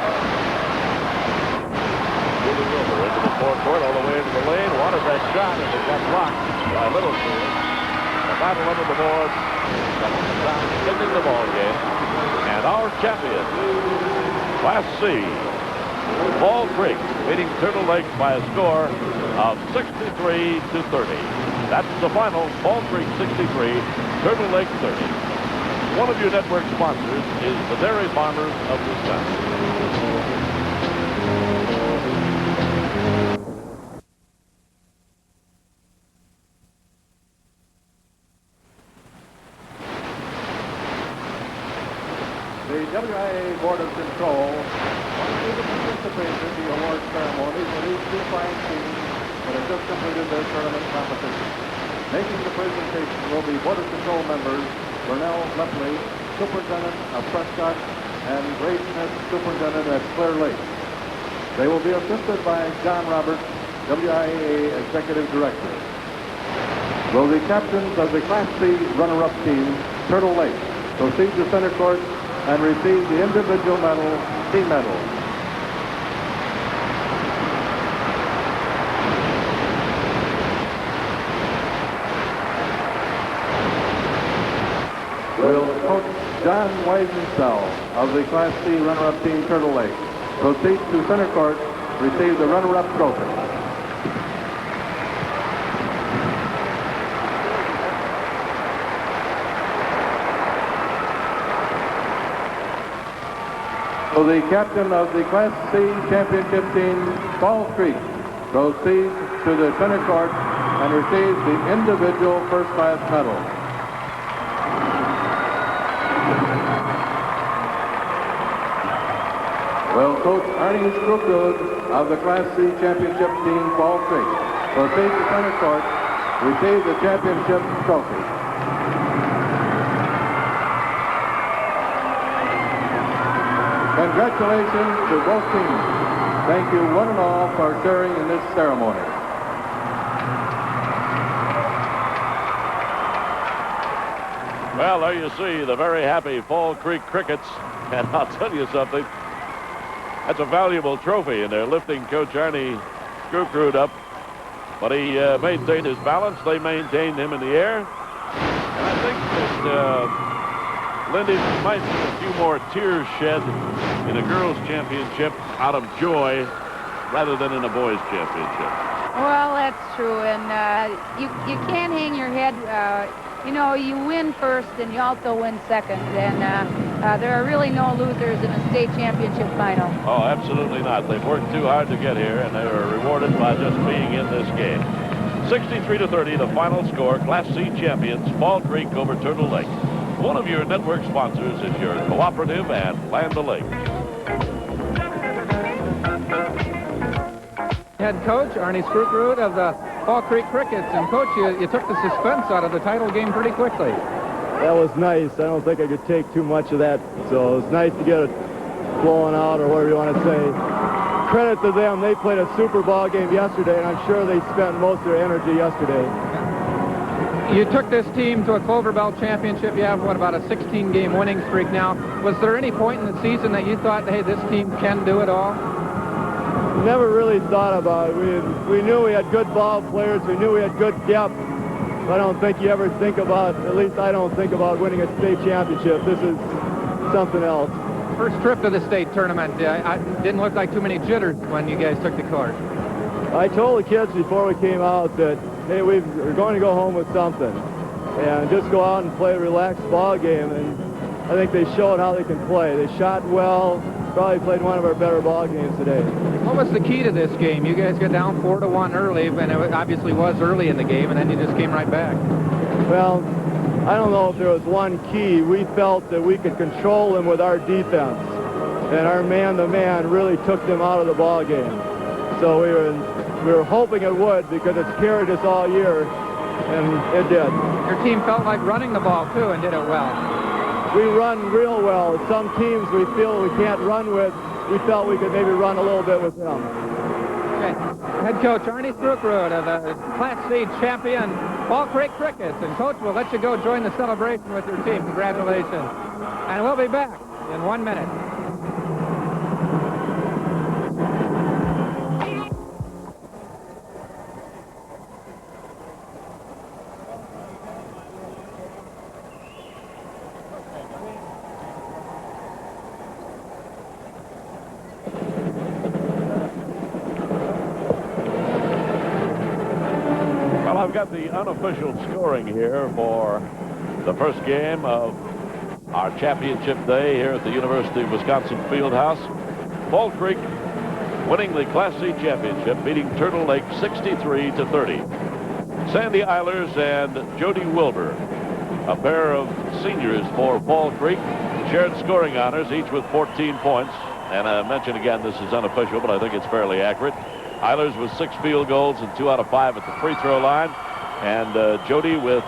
Moving over into the forecourt, all the way into the lane. Wanted that shot, and it got blocked by Littlefield. The battle under the boards. Ending the ball game. And our champion, Class C, Fall Creek, beating Turtle Lake by a score of 63 to 30. That's the final. Fall Creek 63, Turtle Lake 30. One of your network sponsors is the Dairy Farmers of Wisconsin. The WIA Board of Control wants you to participate in the award ceremony for these two fine teams that have just completed their tournament competition. Making the presentation will be Board of Control members Burnell Lepley, Superintendent of Prescott, and Grace Smith, Superintendent at Clear Lake. They will be assisted by John Roberts, WIA Executive Director. Will the captains of the Class C runner-up team, Turtle Lake, proceed to center court and receive the individual medal, team medal. Will Coach John Weisenfeld of the Class C runner-up team, Turtle Lake, proceed to center court, receive the runner-up trophy. So the captain of the Class C championship team, Fall Creek, proceeds to the center court and receives the individual first class medal. Will Coach Arnie Skrupud of the Class C championship team, Fall Creek, proceed to center court, receive the championship trophy. Congratulations to both teams. Thank you one and all for sharing in this ceremony. Well, there you see the very happy Fall Creek Crickets. And I'll tell you something. That's a valuable trophy, and they're lifting Coach Arnie Skrupud up. But he maintained his balance. They maintained him in the air. And I think that Lindy might see a few more tears shed in a girls' championship out of joy rather than in a boys' championship. Well, that's true, and you can't hang your head. You know, you win first and you also win second, and there are really no losers in a state championship final. Oh, absolutely not. They've worked too hard to get here, and they were rewarded by just being in this game. 63-30, the final score. Class C champions, Fall Creek over Turtle Lake. One of your network sponsors is your Cooperative and Land O'Lakes. Head coach Arnie Skrupud of the Fall Creek Crickets. And coach, you took the suspense out of the title game pretty quickly. That was nice. I don't think I could take too much of that. So it was nice to get it flowing out, or whatever you want to say. Credit to them. They played a super ball game yesterday, and I'm sure they spent most of their energy yesterday. You took this team to a Clover Belt championship. You have, what, about a 16-game winning streak now. Was there any point in the season that you thought, hey, this team can do it all? never really thought about it. We knew we had good ball players. We knew we had good depth. I don't think you ever think about, at least I don't think about winning a state championship. This is something else. First trip to the state tournament, didn't look like too many jitters when you guys took the court. I told the kids before we came out that, hey, we're going to go home with something and just go out and play a relaxed ball game. And I think they showed how they can play. They shot well, probably played one of our better ball games today. What was the key to this game? You guys got down 4-1 early, and it obviously was early in the game, and then you just came right back. Well, I don't know if there was one key. We felt that we could control them with our defense, and our man-to-man really took them out of the ball game. So we were hoping it would, because it's carried us all year, and it did. Your team felt like running the ball, too, and did it well. We run real well. Some teams we feel we can't run with, we felt we could maybe run a little bit with them. Okay. Head coach Arnie Struckrud of the Class C champion Fall Creek Crickets. And Coach, we'll let you go join the celebration with your team. Congratulations. And we'll be back in 1 minute. I've got the unofficial scoring here for the first game of our championship day here at the University of Wisconsin Fieldhouse. Fall Creek winning the Class C championship, beating Turtle Lake 63-30. Sandy Eilers and Jody Wilbur, a pair of seniors for Fall Creek, shared scoring honors, each with 14 points. And I mention again, this is unofficial, but I think it's fairly accurate. Eilers with 6 field goals and 2 out of 5 at the free throw line. And Jody with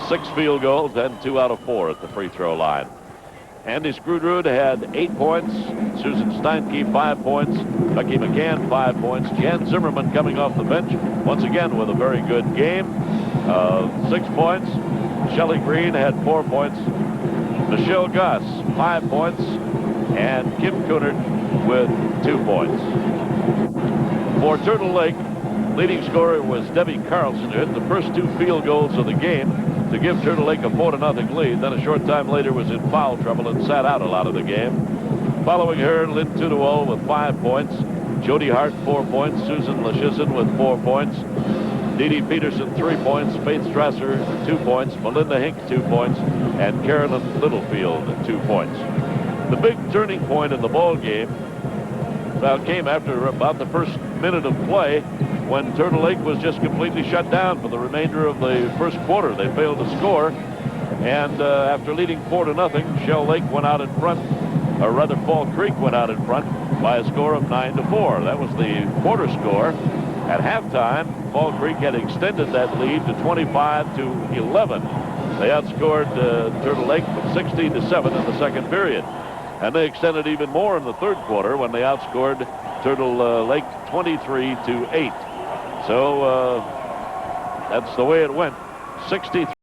6 field goals and 2 out of 4 at the free throw line. Andy Skrudrud had 8 points. Susan Steinke 5 points. Becky McCann 5 points. Jan Zimmerman coming off the bench once again with a very good game. 6 points. Shelley Green had 4 points. Michelle Gus 5 points. And Kim Kunert with 2 points. For Turtle Lake, leading scorer was Debbie Carlson, who hit the first 2 field goals of the game to give Turtle Lake a 4-0 lead. Then a short time later was in foul trouble and sat out a lot of the game. Following her, Lynn Tudewell with 5 points. Jody Hart, 4 points. Susan Lashissen with 4 points. Dee Dee Peterson, 3 points. Faith Strasser, 2 points. Melinda Hink, 2 points. And Carolyn Littlefield, 2 points. The big turning point in the ball game came after about the first minute of play, when Turtle Lake was just completely shut down for the remainder of the first quarter. They failed to score, and after leading 4-0, Shell Lake went out in front, or rather Fall Creek went out in front by a score of 9-4. That was the quarter score. At halftime, Fall Creek had extended that lead to 25-11. They outscored Turtle Lake 16-7 in the second period. And they extended even more in the third quarter when they outscored Turtle Lake 23-8. So that's the way it went. 63.